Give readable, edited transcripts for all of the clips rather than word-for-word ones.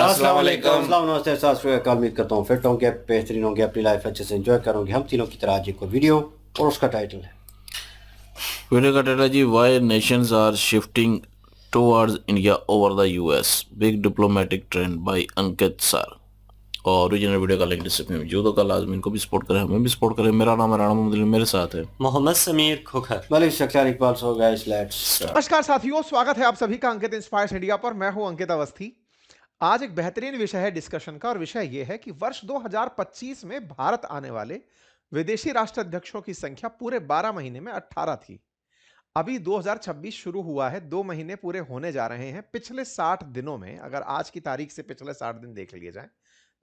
अस्सलाम वालेकुम। अस्सलाम नमस्ते सत श्री अकाल। उम्मीद करता हूँ फिट होंगे, बेहतरीन होंगे, अपनी लाइफ अच्छे से एंजॉय करोगे। हम तीनों की तरह आज एक और वीडियो और उसका टाइटल है वीडियो का टाइटल जी, why nations are shifting towards India over the US, big diplomatic trend by Ankit sir. और ओरिजिनल वीडियो का लिंक डिस्क्रिप्शन में जो तो कल आजमी इनको भी सपोर्ट करें, हमें भी सपोर्ट करें। मेरा नाम है राणा मोहम्मद, मेरे साथ है Mohammed Sameer Khokhar. Malik Shakhsiyar Iqbal. So guys let's start. नमस्कार साथियों, स्वागत है आप सभी का अंकित इंस्पायर्स इंडिया पर। मैं हूं अंकित अवस्थी। आज एक बेहतरीन विषय है डिस्कशन का, और विषय यह है कि वर्ष 2025 में भारत आने वाले विदेशी राष्ट्राध्यक्षों की संख्या पूरे 12 महीने में 18 थी। अभी 2026 शुरू हुआ है, 2 महीने पूरे होने जा रहे हैं। पिछले 60 दिनों में अगर आज की तारीख से पिछले 60 दिन देख लिए जाएं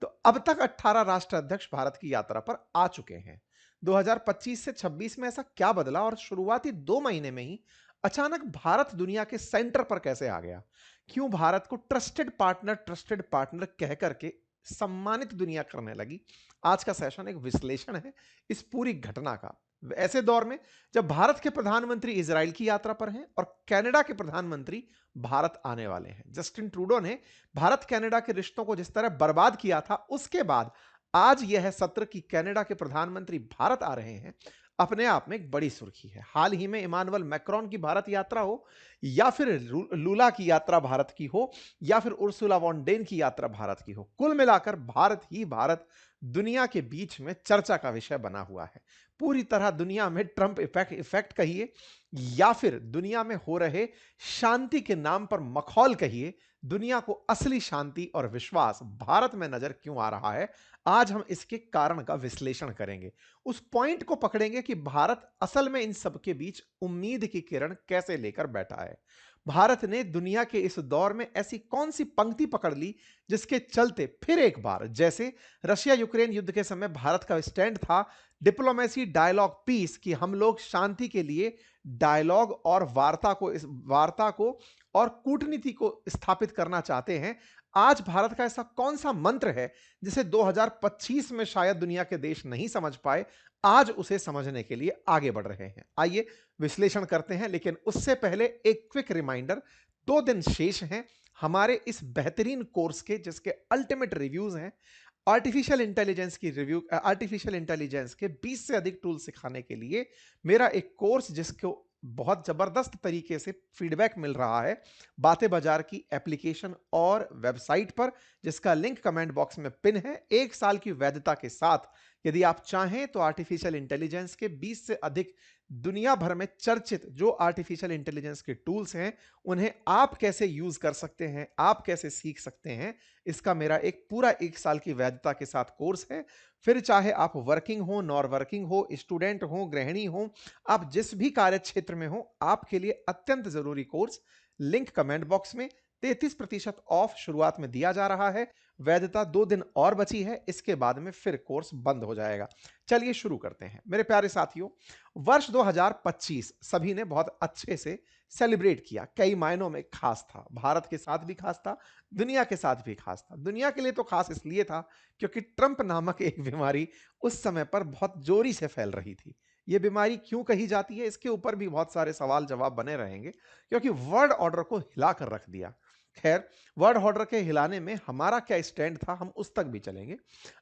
तो अब तक 18 राष्ट्राध्यक्ष भारत की यात्रा पर आ चुके हैं। 2025 से 26 में ऐसा क्या बदला, और शुरुआती 2 महीने में ही अचानक भारत दुनिया के सेंटर पर कैसे आ गया? क्यों भारत को ट्रस्टेड पार्टनर कह करके सम्मानित दुनिया करने लगी? आज का सेशन एक विश्लेषण है इस पूरी घटना का। ऐसे दौर में जब भारत के प्रधानमंत्री इजराइल की यात्रा पर हैं और कनाडा के प्रधानमंत्री भारत आने वाले हैं। जस्टिन ट्रूडो ने भारत कनाडा के रिश्तों को जिस तरह बर्बाद किया था, उसके बाद आज यह सत्र कि कनाडा के प्रधानमंत्री भारत आ रहे हैं, अपने आप में एक बड़ी सुर्खी है। हाल ही में इमानुअल मैक्रोन की भारत यात्रा हो, या फिर लूला की यात्रा भारत की हो, या फिर उर्सुला वॉन डेन की यात्रा भारत की हो, कुल मिलाकर भारत ही भारत दुनिया के बीच में चर्चा का विषय बना हुआ है। पूरी तरह दुनिया में ट्रंप इफेक्ट कहिए, या फिर दुनिया में हो रहे शांति के नाम पर मखौल कहिए, दुनिया को असली शांति और विश्वास भारत में नजर क्यों आ रहा है, आज हम इसके कारण का विश्लेषण करेंगे। उस पॉइंट को पकड़ेंगे कि भारत असल में इन सब के बीच उम्मीद की किरण कैसे लेकर बैठा है। भारत ने दुनिया के इस दौर में ऐसी कौन सी पंक्ति पकड़ ली जिसके चलते फिर एक बार, जैसे रशिया यूक्रेन युद्ध के समय भारत का स्टैंड था डिप्लोमेसी, डायलॉग, पीस, कि हम लोग शांति के लिए डायलॉग और वार्ता को और कूटनीति को स्थापित करना चाहते हैं। आज भारत का ऐसा कौन सा मंत्र है जिसे 2025 में शायद दुनिया के देश नहीं समझ पाए, आज उसे समझने के लिए आगे बढ़ रहे हैं। आइए विश्लेषण करते हैं, लेकिन उससे पहले एक क्विक रिमाइंडर। 2 दिन शेष हैं हमारे इस बेहतरीन कोर्स के, जिसके अल्टीमेट रिव्यूज हैं आर्टिफिशियल इंटेलिजेंस के 20 से अधिक टूल सिखाने के लिए। मेरा एक कोर्स जिसको बहुत जबरदस्त तरीके से फीडबैक मिल रहा है बातें बाजार की एप्लीकेशन और वेबसाइट पर, जिसका लिंक कमेंट बॉक्स में पिन है। 1 साल की वैधता के साथ यदि आप चाहें तो आर्टिफिशियल इंटेलिजेंस के 20 से अधिक दुनिया भर में चर्चित जो आर्टिफिशियल इंटेलिजेंस के टूल्स हैं, उन्हें आप कैसे यूज कर सकते हैं, आप कैसे सीख सकते हैं, इसका मेरा एक पूरा 1 साल की वैधता के साथ कोर्स है। फिर चाहे आप वर्किंग हो, नॉन वर्किंग हो, स्टूडेंट हो, गृहिणी हो, आप जिस भी कार्य क्षेत्र में हो, आपके लिए अत्यंत जरूरी कोर्स, लिंक कमेंट बॉक्स में। 33% ऑफ शुरुआत में दिया जा रहा है। वैधता 2 दिन और बची है, इसके बाद में फिर कोर्स बंद हो जाएगा। चलिए शुरू करते हैं मेरे प्यारे साथियों। वर्ष 2025 सभी ने बहुत अच्छे से सेलिब्रेट किया, कई मायनों में खास था। भारत के साथ भी खास था, दुनिया के साथ भी खास था। दुनिया के लिए तो खास इसलिए था क्योंकि ट्रंप नामक एक बीमारी उस समय पर बहुत जोरी से फैल रही थी। यह बीमारी क्यों कही जाती है, इसके ऊपर भी बहुत सारे सवाल जवाब बने रहेंगे, क्योंकि वर्ल्ड ऑर्डर को हिलाकर रख दिया। खैर, वर्ल्ड ऑर्डर के हिलाने में हमारा क्या स्टैंड था, हम उस तक भी चलेंगे।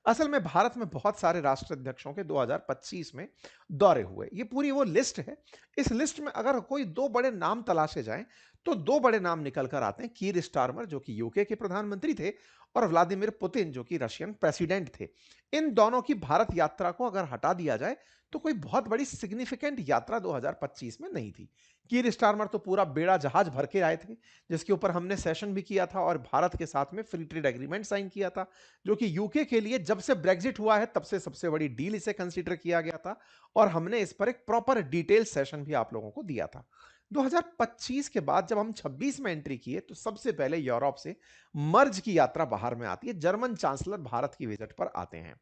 असल में भारत में बहुत सारे राष्ट्राध्यक्षों के 2025 में दौरे हुए। ये पूरी वो लिस्ट है। इस लिस्ट में अगर कोई 2 बड़े नाम तलाशे जाएं तो 2 बड़े नाम निकल कर आते हैं। कीर स्टारमर जो कि यूके के प्रधानमंत्री थे, और व्लादिमीर पुतिन जो कि रशियन प्रेसिडेंट थे। इन दोनों की भारत यात्रा को अगर हटा दिया जाए तो कोई बहुत बड़ी सिग्निफिकेंट यात्रा 2025 में नहीं थी। कीर स्टारमर तो पूरा बेड़ा जहाज भर के आए थे, जिसके ऊपर हमने सेशन भी किया था और भारत के साथ में फ्री ट्रेड एग्रीमेंट साइन किया था, जो कि यूके के लिए जब से ब्रेग्जिट हुआ है तब से सबसे बड़ी डील इसे कंसीडर किया गया था, और हमने इस पर एक प्रॉपर डिटेल सेशन भी आप लोगों को दिया था। 2025 के बाद जब हम 26 में एंट्री किए तो सबसे पहले यूरोप से मर्ज की यात्रा बाहर में आती है। जर्मन चांसलर भारत की विजिट पर आते हैं।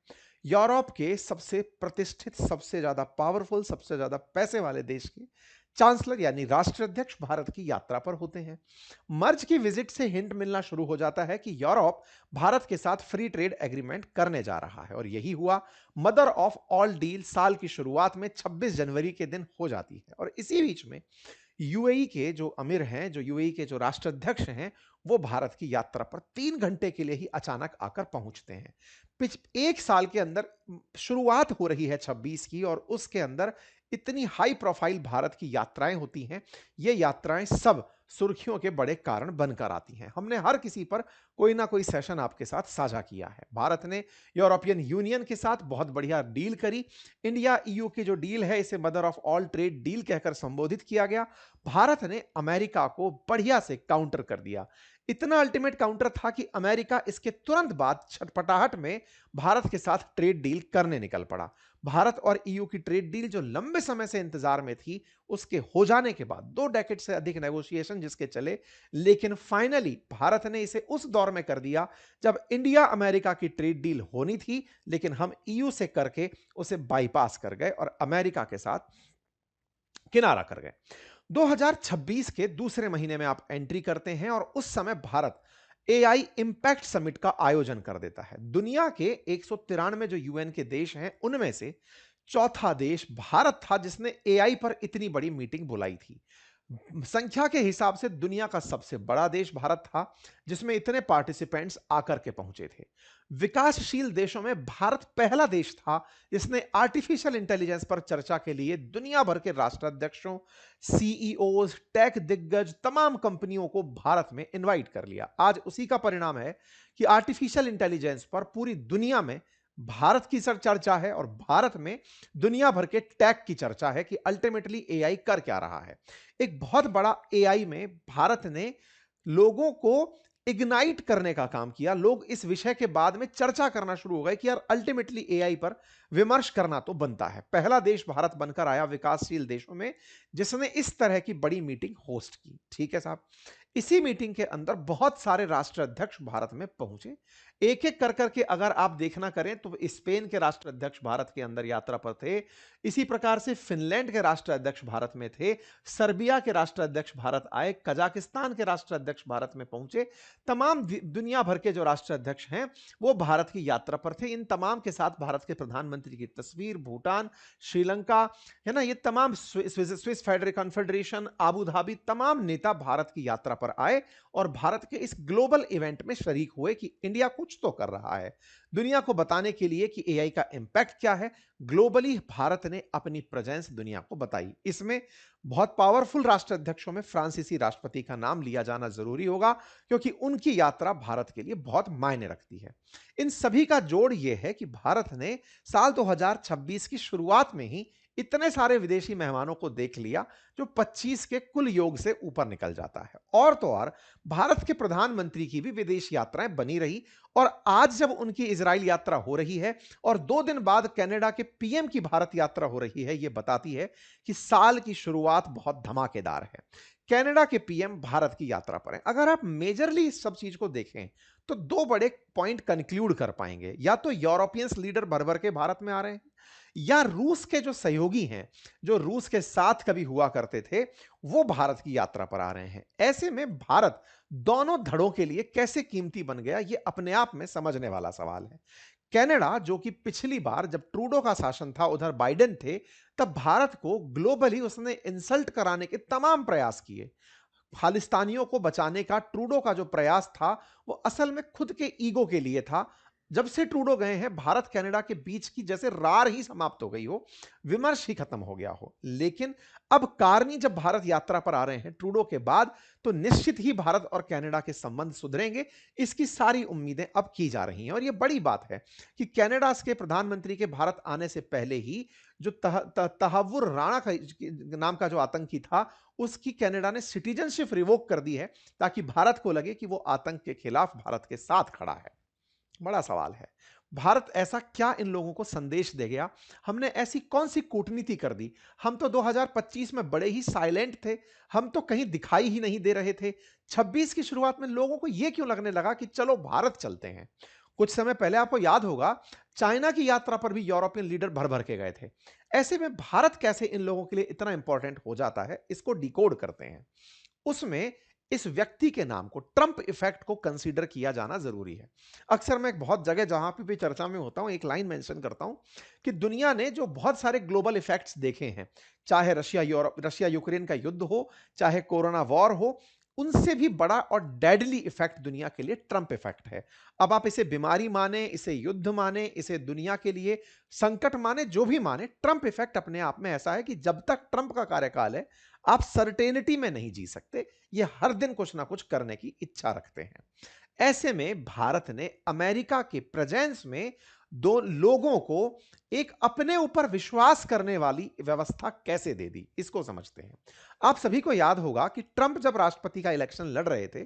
यूरोप के सबसे प्रतिष्ठित, सबसे ज्यादा पावरफुल, सबसे ज्यादा पैसे वाले देश के चांसलर यानी राष्ट्राध्यक्ष भारत की यात्रा पर होते हैं। मर्ज की विजिट से हिंट मिलना शुरू हो जाता है कि यूरोप भारत के साथ फ्री ट्रेड एग्रीमेंट करने जा रहा है, और यही हुआ। मदर ऑफ ऑल डील साल की शुरुआत में 26 जनवरी के दिन हो जाती है, और इसी बीच में यूएई के जो अमीर हैं, जो यूएई के जो राष्ट्राध्यक्ष हैं, वो भारत की यात्रा पर 3 घंटे के लिए ही अचानक आकर पहुंचते हैं। एक साल के अंदर शुरुआत हो रही है 26 की और उसके अंदर इतनी हाई प्रोफाइल भारत की यात्राएं होती हैं। ये यात्राएं सब सुर्खियों के बड़े कारण बनकर आती हैं। हमने हर किसी पर कोई ना कोई सेशन आपके साथ साझा किया है। भारत ने यूरोपियन यूनियन के साथ बहुत बढ़िया डील करी। इंडिया ईयू की जो डील है, इसे mother of all trade deal कहकर संबोधित किया गया। भारत ने अमेरिका को बढ़िया से काउंटर कर दिया। इतना अल्टीमेट काउंटर था कि अमेरिका इसके तुरंत बाद छटपटाहट में भारत के साथ ट्रेड डील करने निकल पड़ा। भारत और ईयू की ट्रेड डील जो लंबे समय से इंतजार में थी, उसके हो जाने के बाद 2 डेकेड से अधिक नेगोशिएशन जिसके चले, लेकिन फाइनली भारत ने इसे उस दौर में कर दिया जब इंडिया अमेरिका की ट्रेड डील होनी थी, लेकिन हम ईयू से करके उसे बाईपास कर गए और अमेरिका के साथ किनारा कर गए। 2026 के दूसरे महीने में आप एंट्री करते हैं और उस समय भारत एआई इंपैक्ट समिट का आयोजन कर देता है। दुनिया के 193 जो यूएन के देश हैं, उनमें से चौथा देश भारत था जिसने एआई पर इतनी बड़ी मीटिंग बुलाई थी। संख्या के हिसाब से दुनिया का सबसे बड़ा देश भारत था, जिसमें इतने पार्टिसिपेंट्स आकर के पहुंचे थे। विकासशील देशों में भारत पहला देश था जिसने आर्टिफिशियल इंटेलिजेंस पर चर्चा के लिए दुनिया भर के राष्ट्राध्यक्षों, सीईओज, टेक दिग्गज, तमाम कंपनियों को भारत में इनवाइट कर लिया। आज उसी का परिणाम है कि आर्टिफिशियल इंटेलिजेंस पर पूरी दुनिया में भारत की चर्चा है और भारत में दुनिया भर के टेक की चर्चा है कि अल्टीमेटली एआई कर क्या रहा है। एक बहुत बड़ा एआई में भारत ने लोगों को इग्नाइट करने का काम किया। लोग इस विषय के बाद में चर्चा करना शुरू हो गए कि यार अल्टीमेटली एआई पर विमर्श करना तो बनता है। पहला देश भारत बनकर आया विकासशील देशों में जिसने इस तरह की बड़ी मीटिंग होस्ट की। ठीक है साहब, इसी मीटिंग के अंदर बहुत सारे राष्ट्राध्यक्ष भारत में पहुंचे। एक एक कर करके अगर आप देखना करें तो स्पेन के राष्ट्राध्यक्ष भारत के अंदर यात्रा पर थे, इसी प्रकार से फिनलैंड के राष्ट्राध्यक्ष भारत में थे, सर्बिया के राष्ट्राध्यक्ष भारत आए, कजाकिस्तान के राष्ट्राध्यक्ष भारत में पहुंचे। तमाम दुनिया भर के जो राष्ट्राध्यक्ष हैं वो भारत की यात्रा पर थे। इन तमाम के साथ भारत के प्रधानमंत्री की तस्वीर, भूटान, श्रीलंका, है ना, ये तमाम स्विस कॉन्फेडरेशन, आबू धाबी, तमाम नेता भारत की यात्रा पर आए और भारत के इस ग्लोबल इवेंट में शरीक हुए कि इंडिया कुछ तो कर रहा है। दुनिया को बताने के लिए कि एआई का इंपैक्ट क्या है, ग्लोबली भारत ने अपनी प्रेजेंस दुनिया को बताई। इसमें बहुत पावरफुल राष्ट्राध्यक्षों में फ्रांसीसी राष्ट्रपति का नाम लिया जाना जरूरी होगा क्योंकि उनकी यात्रा भारत के लिए बहुत मायने रखती है। इन सभी का जोड़ यह है कि भारत ने साल 2026 की शुरुआत में ही इतने सारे विदेशी मेहमानों को देख लिया जो 25 के कुल योग से ऊपर निकल जाता है। और तो और भारत के प्रधानमंत्री की भी विदेश यात्राएं बनी रही और आज जब उनकी इजराइल यात्रा हो रही है और 2 दिन बाद कनाडा के पीएम की भारत यात्रा हो रही है, यह बताती है कि साल की शुरुआत बहुत धमाकेदार है। कनाडा के पीएम भारत की यात्रा पर हैं। अगर आप मेजरली इस सब चीज को देखें तो 2 बड़े पॉइंट कंक्लूड कर पाएंगे। या तो यूरोपियंस लीडर भर भर के भारत में आ रहे हैं या रूस के जो सहयोगी हैं, जो रूस के साथ कभी हुआ करते थे, वो भारत की यात्रा पर आ रहे हैं। ऐसे में भारत दोनों धड़ों के लिए कैसे कीमती बन गया, ये अपने आप में समझने वाला सवाल है। कनाडा, जो कि पिछली बार जब ट्रूडो का शासन था उधर बाइडेन थे, तब भारत को ग्लोबली उसने इंसल्ट कराने के तमाम प्रयास किए। खालिस्तानियों को बचाने का ट्रूडो का जो प्रयास था वो असल में खुद के ईगो के लिए था। जब से ट्रूडो गए हैं, भारत कनाडा के बीच की जैसे रार ही समाप्त हो गई हो, विमर्श ही खत्म हो गया हो। लेकिन अब कारनी जब भारत यात्रा पर आ रहे हैं ट्रूडो के बाद, तो निश्चित ही भारत और कनाडा के संबंध सुधरेंगे, इसकी सारी उम्मीदें अब की जा रही हैं। और यह बड़ी बात है कि कनाडा के प्रधानमंत्री के भारत आने से पहले ही जो तहव्वुर राणा नाम का जो आतंकी था, उसकी कनाडा ने सिटीजनशिप रिवोक कर दी है ताकि भारत को लगे कि वो आतंक के खिलाफ भारत के साथ खड़ा है। बड़ा सवाल है, भारत ऐसा क्या इन लोगों को संदेश दे गया? हमने ऐसी कौन सी कूटनीति कर दी? हम तो 2025 में बड़े ही साइलेंट थे, हम तो कहीं दिखाई ही नहीं दे रहे थे। 26 की शुरुआत में लोगों को यह क्यों लगने लगा कि चलो भारत चलते हैं? कुछ समय पहले आपको याद होगा, चाइना की यात्रा पर भी यूरोपियन लीडर भर भर के गए थे। ऐसे में भारत कैसे इन लोगों के लिए इतना इंपॉर्टेंट हो जाता है, इसको डिकोड करते हैं। उसमें इस व्यक्ति के नाम को, ट्रंप इफेक्ट को कंसीडर किया जाना जरूरी है। अक्सर मैं एक बहुत जगह जहां पे भी चर्चा में होता हूं एक लाइन मेंशन करता हूं कि दुनिया ने जो बहुत सारे ग्लोबल इफेक्ट्स देखे हैं, चाहे रशिया यूक्रेन का युद्ध हो, चाहे कोरोना वॉर हो, उनसे भी बड़ा और डेडली इफेक्ट दुनिया के लिए ट्रंप इफेक्ट है। अब आप इसे बीमारी माने, इसे युद्ध माने, इसे दुनिया के लिए संकट माने, जो भी माने, ट्रंप इफेक्ट अपने आप में ऐसा है कि जब तक ट्रंप का कार्यकाल है आप सर्टेनिटी में नहीं जी सकते। ये हर दिन कुछ ना कुछ करने की इच्छा रखते हैं। ऐसे में भारत ने अमेरिका के प्रेजेंस में दो लोगों को एक अपने ऊपर विश्वास करने वाली व्यवस्था कैसे दे दी, इसको समझते हैं। आप सभी को याद होगा कि ट्रंप जब राष्ट्रपति का इलेक्शन लड़ रहे थे,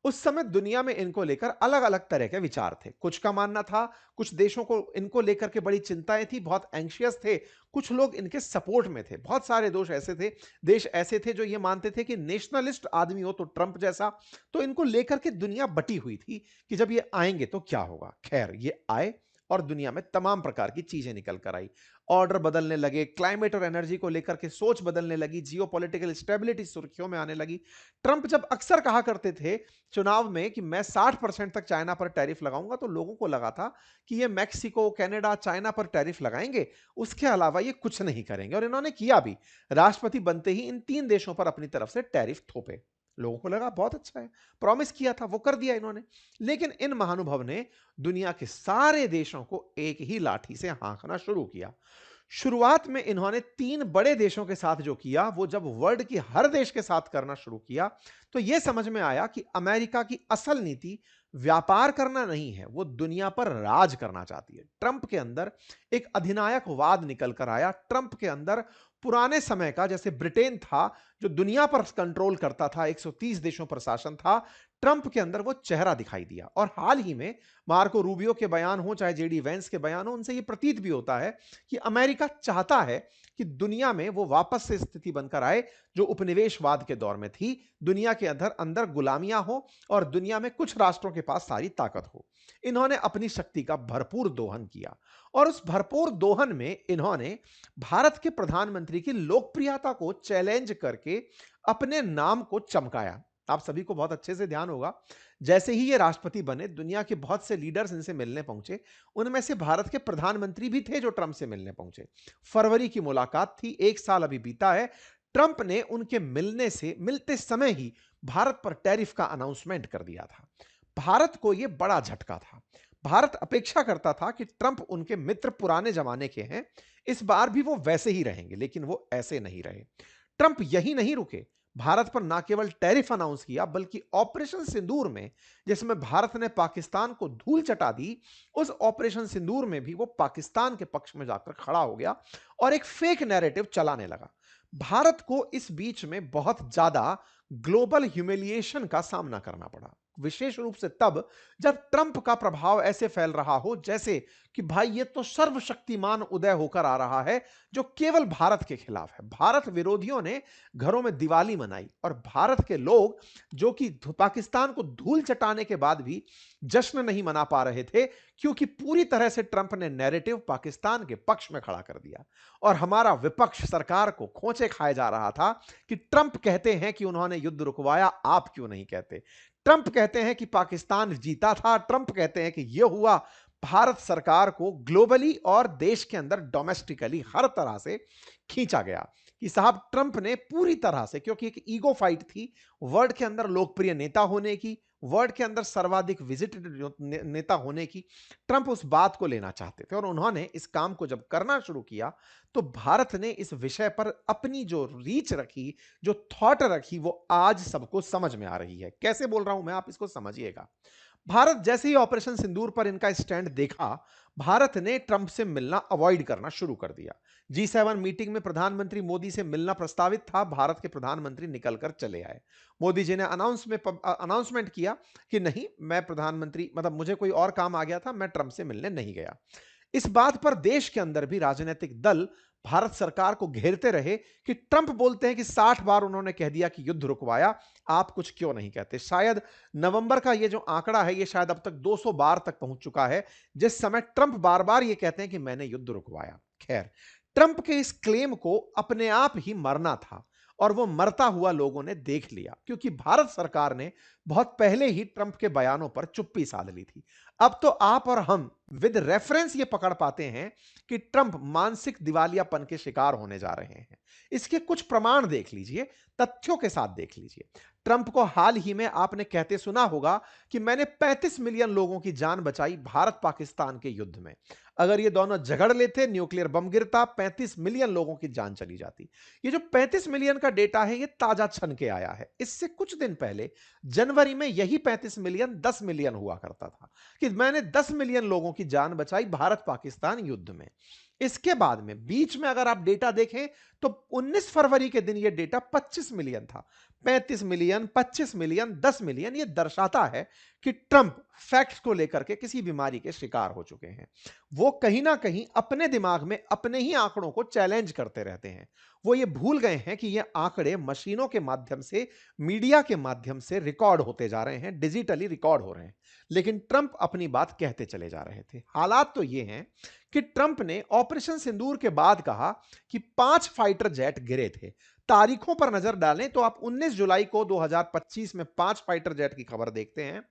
उस समय दुनिया में इनको लेकर अलग अलग तरह के विचार थे। कुछ का मानना था, कुछ देशों को इनको लेकर के बड़ी चिंताएं थी, बहुत एंशियस थे, कुछ लोग इनके सपोर्ट में थे। बहुत सारे देश ऐसे थे जो ये मानते थे कि नेशनलिस्ट आदमी हो तो ट्रंप जैसा, तो इनको लेकर के दुनिया बटी हुई थी कि जब ये आएंगे तो क्या होगा। खैर, ये आए और दुनिया में तमाम प्रकार की चीजें निकल कर आई। ऑर्डर बदलने लगे, क्लाइमेट और एनर्जी को लेकर के सोच बदलने लगी, जियोपॉलिटिकल स्टेबिलिटी सुर्खियों में आने लगी। ट्रंप जब अक्सर कहा करते थे चुनाव में कि मैं 60% तक चाइना पर टैरिफ लगाऊंगा, तो लोगों को लगा था कि ये मैक्सिको, कनाडा, चाइना पर टैरिफ लगाएंगे, उसके अलावा ये कुछ नहीं करेंगे। और इन्होंने किया भी। राष्ट्रपति बनते ही इन 3 देशों पर अपनी तरफ से टैरिफ थोपे। लोगों को लगा बहुत अच्छा है, प्रॉमिस किया था वो कर दिया इन्होंने। लेकिन इन महानुभव ने दुनिया के सारे देशों को एक ही लाठी से हाँकना शुरू किया। शुरुआत में इन्होंने 3 बड़े देशों के साथ जो किया, वो जब वर्ल्ड की हर देश के साथ करना शुरू किया, तो यह समझ में आया कि अमेरिका की असल नीति व्यापार करना नहीं है, वो दुनिया पर राज करना चाहती है। ट्रंप के अंदर एक अधिनायकवाद निकल कर आया। ट्रंप के अंदर पुराने समय का, जैसे ब्रिटेन था जो दुनिया पर कंट्रोल करता था, 130 देशों पर शासन था, ट्रंप के अंदर वो चेहरा दिखाई दिया। और हाल ही में मार्को रूबियो के बयान हो, चाहे जेडी वेंस के बयान हो, उनसे ये प्रतीत भी होता है कि अमेरिका चाहता है कि दुनिया में वो वापस से स्थिति बनकर आए जो उपनिवेशवाद के दौर में थी। दुनिया के अंदर अंदर गुलामियां हो और दुनिया में कुछ राष्ट्रों के पास सारी ताकत हो। इन्होंने अपनी शक्ति का भरपूर दोहन किया और उस भरपूर दोहन में इन्होंने भारत के प्रधानमंत्री की लोकप्रियता को चैलेंज करके अपने नाम को चमकाया। आप सभी को बहुत अच्छे से ध्यान होगा, जैसे ही ये राष्ट्रपति बने, दुनिया के बहुत से लीडर्स इनसे मिलने पहुंचे। उनमें से भारत के प्रधानमंत्री भी थे जो ट्रंप से मिलने पहुंचे। फरवरी की मुलाकात थी, 1 साल अभी बीता है। ट्रंप ने उनके मिलते समय ही भारत पर टैरिफ का अनाउंसमेंट कर दिया था। भारत को यह बड़ा झटका था। भारत अपेक्षा करता था कि ट्रंप उनके मित्र पुराने जमाने के हैं, इस बार भी वो वैसे ही रहेंगे, लेकिन वो ऐसे नहीं रहे। ट्रंप यही नहीं रुके, भारत पर ना केवल टैरिफ अनाउंस किया, बल्कि ऑपरेशन सिंदूर में, जिसमें भारत ने पाकिस्तान को धूल चटा दी, उस ऑपरेशन सिंदूर में भी वो पाकिस्तान के पक्ष में जाकर खड़ा हो गया और एक फेक नैरेटिव चलाने लगा। भारत को इस बीच में बहुत ज्यादा ग्लोबल ह्यूमिलिएशन का सामना करना पड़ा, विशेष रूप से तब जब ट्रंप का प्रभाव ऐसे फैल रहा हो जैसे कि भाई ये तो सर्वशक्तिमान उदय होकर आ रहा है जो केवल भारत के खिलाफ है। भारत विरोधियों ने घरों में दिवाली मनाई और भारत के लोग जो कि पाकिस्तान को धूल चटाने के बाद भी जश्न नहीं मना पा रहे थे, क्योंकि पूरी तरह से ट्रंप ने नैरेटिव पाकिस्तान के पक्ष में खड़ा कर दिया। और हमारा विपक्ष सरकार को खोंचे खाए जा रहा था कि ट्रंप कहते हैं कि उन्होंने युद्ध रुकवाया, आप क्यों नहीं कहते। ट्रंप कहते हैं कि पाकिस्तान जीता था, ट्रंप कहते हैं कि यह हुआ। भारत सरकार को ग्लोबली और देश के अंदर डोमेस्टिकली हर तरह से खींचा गया कि साहब ट्रंप ने पूरी तरह से, क्योंकि एक ईगो फाइट थी वर्ल्ड के अंदर लोकप्रिय नेता होने की, वर्ल्ड के अंदर सर्वाधिक विजिटेड नेता होने की, ट्रंप उस बात को लेना चाहते थे। और उन्होंने इस काम को जब करना शुरू किया तो भारत ने इस विषय पर अपनी जो रीच रखी, जो थॉट रखी, वो आज सबको समझ में आ रही है। कैसे बोल रहा हूं मैं, आप इसको समझिएगा। भारत जैसे ही ऑपरेशन सिंदूर पर इनका स्टैंड देखा, भारत ने ट्रंप से मिलना अवॉइड करना शुरू कर दिया। G7 मीटिंग में प्रधानमंत्री मोदी से मिलना प्रस्तावित था, भारत के प्रधानमंत्री निकलकर चले आए। मोदी जी ने अनाउंसमेंट किया कि नहीं, मैं प्रधानमंत्री, मतलब मुझे कोई और काम आ गया था, मैं ट्रंप से मिलने नहीं गया। इस बात पर देश के अंदर भी राजनीतिक दल भारत सरकार को घेरते रहे कि ट्रंप बोलते हैं कि 60 बार उन्होंने कह दिया कि युद्ध रुकवाया, आप कुछ क्यों नहीं कहते। शायद नवंबर का ये जो आंकड़ा है, ये शायद अब तक 200 बार तक पहुंच चुका है, जिस समय ट्रंप बार बार ये कहते हैं कि मैंने युद्ध रुकवाया। खैर, ट्रंप के इस क्लेम को अपने आप ही मरना था और वो मरता हुआ लोगों ने देख लिया, क्योंकि भारत सरकार ने बहुत पहले ही ट्रंप के बयानों पर चुप्पी साध ली थी। अब तो आप और हम विद रेफरेंस ये पकड़ पाते हैं कि ट्रंप मानसिक दिवालियापन के शिकार होने जा रहे हैं। इसके कुछ प्रमाण देख लीजिए, तथ्यों के साथ देख लीजिए। ट्रंप को हाल ही में आपने कहते सुना होगा कि मैंने 35 मिलियन लोगों की जान बचाई भारत पाकिस्तान के युद्ध में। अगर ये दोनों झगड़ लेते, न्यूक्लियर बम गिरता, 35 मिलियन लोगों की जान चली जाती। ये जो 35 मिलियन का डेटा है, ये ताजा छन के आया है। इससे कुछ दिन पहले जनवरी में यही 35 मिलियन 10 मिलियन हुआ करता था कि मैंने 10 मिलियन लोगों की जान बचाई भारत पाकिस्तान युद्ध में। इसके बाद में बीच में अगर आप डेटा देखें तो 19 फरवरी के दिन यह डेटा 25 मिलियन था। 35 मिलियन, 25 मिलियन, 10 मिलियन, यह दर्शाता है कि ट्रंप फैक्ट्स को लेकर के किसी बीमारी के शिकार हो चुके हैं। वो कहीं ना कहीं अपने दिमाग में अपने ही आंकड़ों को चैलेंज करते रहते हैं। वो ये भूल गए हैं कि ये आंकड़े मशीनों के माध्यम से, मीडिया के माध्यम से रिकॉर्ड होते जा रहे हैं, डिजिटली रिकॉर्ड हो रहे हैं। लेकिन ट्रंप अपनी बात कहते चले जा रहे थे। हालात तो ये हैं कि ट्रंप ने ऑपरेशन सिंदूर के बाद कहा कि 5 फाइटर जेट गिरे थे। तारीखों पर नजर डालें तो आप 19 जुलाई को 2025 में 5 फाइटर जेट की खबर देखते हैं।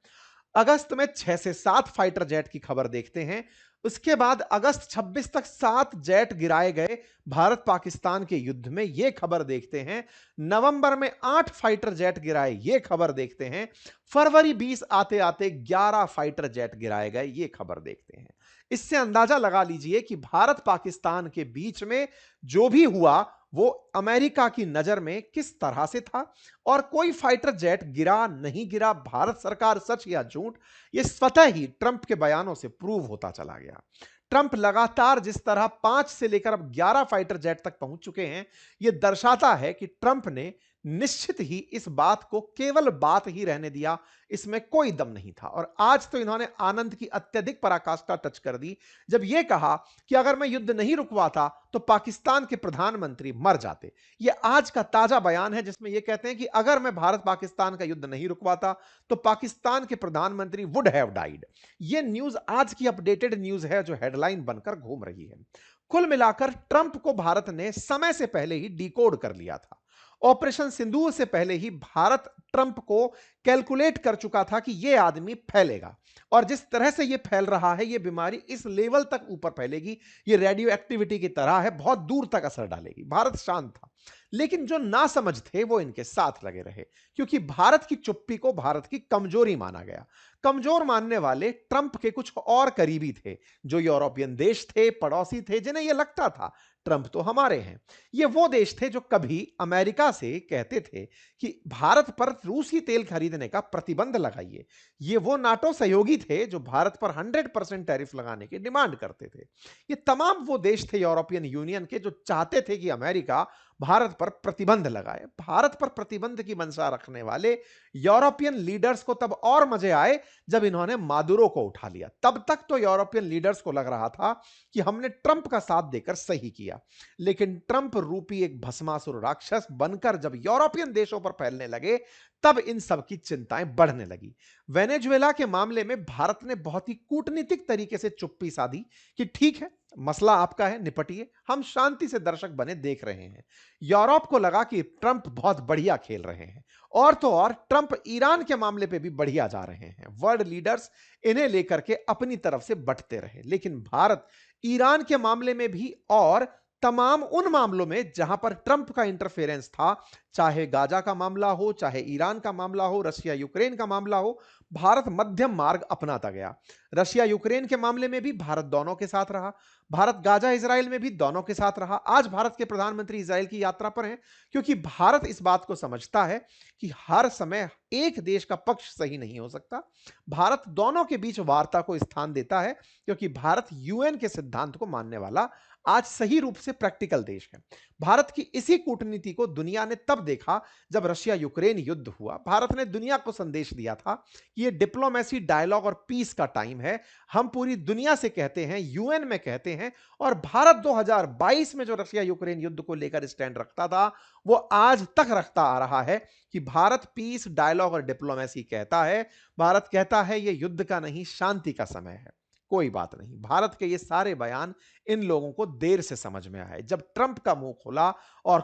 अगस्त में 6 से 7 फाइटर जेट की खबर देखते हैं। उसके बाद अगस्त 26 तक 7 जेट गिराए गए भारत पाकिस्तान के युद्ध में, यह खबर देखते हैं। नवंबर में 8 फाइटर जेट गिराए, यह खबर देखते हैं। फरवरी 20 आते आते 11 फाइटर जेट गिराए गए, यह खबर देखते हैं। इससे अंदाजा लगा लीजिए कि भारत पाकिस्तान के बीच में जो भी हुआ वो अमेरिका की नजर में किस तरह से था। और कोई फाइटर जेट गिरा नहीं गिरा, भारत सरकार सच या झूठ, ये स्वतः ही ट्रंप के बयानों से प्रूव होता चला गया। ट्रंप लगातार जिस तरह 5 से लेकर अब 11 फाइटर जेट तक पहुंच चुके हैं, यह दर्शाता है कि ट्रंप ने निश्चित ही इस बात को केवल बात ही रहने दिया, इसमें कोई दम नहीं था। और आज तो इन्होंने आनंद की अत्यधिक पराकाष्ठा टच कर दी जब यह कहा कि अगर मैं युद्ध नहीं रुकवाता तो पाकिस्तान के प्रधानमंत्री मर जाते। यह आज का ताजा बयान है जिसमें यह कहते हैं कि अगर मैं भारत पाकिस्तान का युद्ध नहीं रुकवाता तो पाकिस्तान के प्रधानमंत्री वुड हैव डाइड। यह न्यूज आज की अपडेटेड न्यूज है जो हेडलाइन बनकर घूम रही है। कुल मिलाकर ट्रंप को भारत ने समय से पहले ही डिकोड कर लिया था। ऑपरेशन सिंदूर से पहले ही भारत ट्रंप को कैलकुलेट कर चुका था कि यह आदमी फैलेगा, और जिस तरह से यह फैल रहा है, यह बीमारी इस लेवल तक ऊपर फैलेगी, यह रेडियो एक्टिविटी की तरह है, बहुत दूर तक असर डालेगी। भारत शांत था, लेकिन जो नासमझ थे वो इनके साथ लगे रहे, क्योंकि भारत की चुप्पी को भारत की कमजोरी माना गया। कमजोर मानने वाले ट्रंप के कुछ और करीबी थे, जो यूरोपियन देश थे, पड़ोसी थे, जिन्हें यह लगता था ट्रंप तो हमारे हैं। ये वो देश थे जो कभी अमेरिका से कहते थे कि भारत पर रूसी तेल खरीदने का प्रतिबंध लगाइए। ये वो नाटो सहयोगी थे जो भारत पर 100% टैरिफ लगाने की डिमांड करते थे। ये तमाम वो देश थे यूरोपियन यूनियन के जो चाहते थे कि अमेरिका भारत पर प्रतिबंध लगाए। भारत पर प्रतिबंध की मंशा रखने वाले यूरोपियन लीडर्स को तब और मजे आए जब इन्होंने मादुरो को उठा लिया। तब तक तो यूरोपियन लीडर्स को लग रहा था कि हमने ट्रंप का साथ देकर सही किया, लेकिन ट्रंप रूपी एक भस्मासुर राक्षस बनकर जब यूरोपियन देशों पर फैलने लगे, तब इन सब की चिंताएं बढ़ने लगी। वेनेजुएला के मामले में भारत ने बहुत ही कूटनीतिक तरीके से चुप्पी साधी कि ठीक है, मसला आपका है, निपटिए, हम शांति से दर्शक बने देख रहे हैं। यूरोप को लगा कि ट्रंप बहुत बढ़िया खेल रहे हैं, और तो और ट्रंप ईरान के मामले पे भी बढ़िया जा रहे हैं। वर्ल्ड लीडर्स इन्हें लेकर के अपनी तरफ से बंटते रहे, लेकिन भारत ईरान के मामले में भी और तमाम उन मामलों में जहां पर ट्रंप का इंटरफेरेंस था, चाहे गाजा का मामला हो, चाहे ईरान का मामला हो, रशिया यूक्रेन का मामला हो, भारत मध्यम मार्ग अपनाता गया। रशिया यूक्रेन के मामले में भी भारत दोनों के साथ रहा, भारत गाजा इजराइल में भी दोनों के साथ रहा। आज भारत के प्रधानमंत्री इजराइल की यात्रा पर हैं, क्योंकि भारत इस बात को समझता है कि हर समय एक देश का पक्ष सही नहीं हो सकता। भारत दोनों के बीच वार्ता को स्थान देता है, क्योंकि भारत यूएन के सिद्धांत को मानने वाला आज सही रूप से प्रैक्टिकल देश है। भारत की इसी कूटनीति को दुनिया ने तब देखा जब रशिया यूक्रेन युद्ध हुआ। भारत ने दुनिया को संदेश दिया था कि यह डिप्लोमेसी, डायलॉग और पीस का टाइम है। हम पूरी दुनिया से कहते हैं, यूएन में कहते हैं, और भारत 2022 में जो रशिया यूक्रेन युद्ध को लेकर स्टैंड रखता था, वो आज तक रखता आ रहा है कि भारत पीस, डायलॉग और डिप्लोमेसी कहता है। भारत कहता है यह युद्ध का नहीं, शांति का समय है। कोई बात नहीं, भारत के ये सारे बयान इन लोगों को देर से समझ में आए। जब ट्रंप का मुंह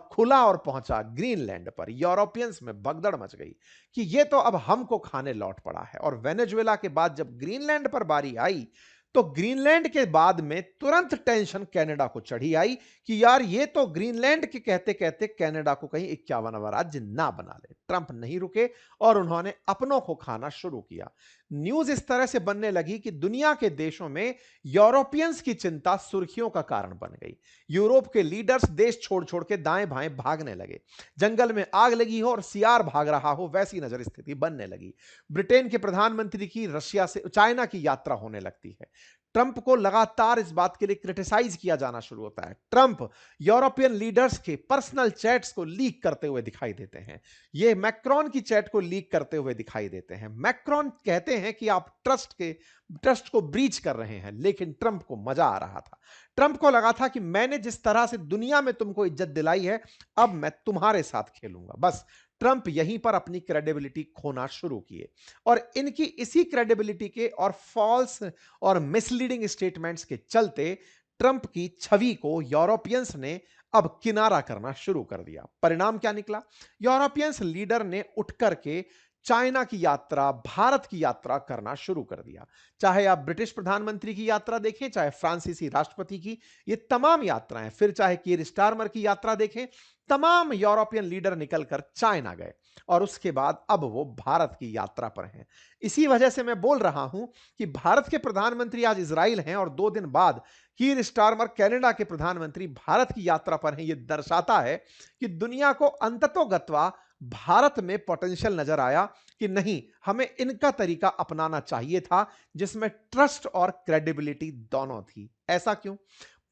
खुला और पहुंचा ग्रीनलैंड पर, यूरोपियंस में भगदड़ मच गई कि ये तो अब हमको खाने लौट पड़ा है। और वेनेजुएला के बाद जब ग्रीनलैंड पर बारी आई, तो ग्रीनलैंड के बाद में तुरंत टेंशन कनाडा को चढ़ी आई कि यार ये तो ग्रीनलैंड के कहते कहते कनाडा को कहीं 51वां राज्य ना बना ले। ट्रंप नहीं रुके और उन्होंने अपनों को खाना शुरू किया। न्यूज इस तरह से बनने लगी कि दुनिया के देशों में यूरोपियंस की चिंता सुर्खियों का कारण बन गई। यूरोप के लीडर्स देश छोड़ छोड़ के दाएं बाएं भागने लगे। जंगल में आग लगी हो और सियार भाग रहा हो, वैसी नजर स्थिति बनने लगी। ब्रिटेन के प्रधानमंत्री की चाइना की यात्रा होने लगती है। ट्रंप को लगातार इस बात के लिए क्रिटिसाइज किया जाना शुरू होता है। ट्रंप यूरोपियन लीडर्स के पर्सनल चैट्स को लीक करते हुए दिखाई देते हैं। ये मैक्रोन की चैट को लीक करते हुए दिखाई देते हैं। मैक्रोन कहते हैं कि आप ट्रस्ट को ब्रीच कर रहे हैं, लेकिन ट्रंप को मजा आ रहा था। ट्रंप को लगा था कि मैंने जिस तरह से दुनिया में तुमको इज्जत दिलाई है, अब मैं तुम्हारे साथ खेलूंगा। बस ट्रंप यहीं पर अपनी क्रेडिबिलिटी खोना शुरू किए और इनकी इसी क्रेडिबिलिटी के और फॉल्स और मिसलीडिंग स्टेटमेंट्स के चलते ट्रंप की छवि को यूरोपियंस ने अब किनारा करना शुरू कर दिया। परिणाम क्या निकला? यूरोपियंस लीडर ने उठ करके चाइना की यात्रा, भारत की यात्रा करना शुरू कर दिया। चाहे आप ब्रिटिश प्रधानमंत्री की यात्रा देखें, चाहे फ्रांसीसी राष्ट्रपति की, ये तमाम यात्राएं, फिर चाहे कीर स्टारमर की यात्रा देखें, तमाम यूरोपियन लीडर निकलकर चाइना गए और उसके बाद अब वो भारत की यात्रा पर हैं। इसी वजह से मैं बोल रहा हूं कि भारत के प्रधानमंत्री आज इजराइल हैं और 2 दिन बाद कीर स्टारमर कनाडा के प्रधानमंत्री भारत की यात्रा पर हैं। यह दर्शाता है कि दुनिया को अंततोगत्वा भारत में पोटेंशियल नजर आया कि नहीं, हमें इनका तरीका अपनाना चाहिए था जिसमें ट्रस्ट और क्रेडिबिलिटी दोनों थी। ऐसा क्यों?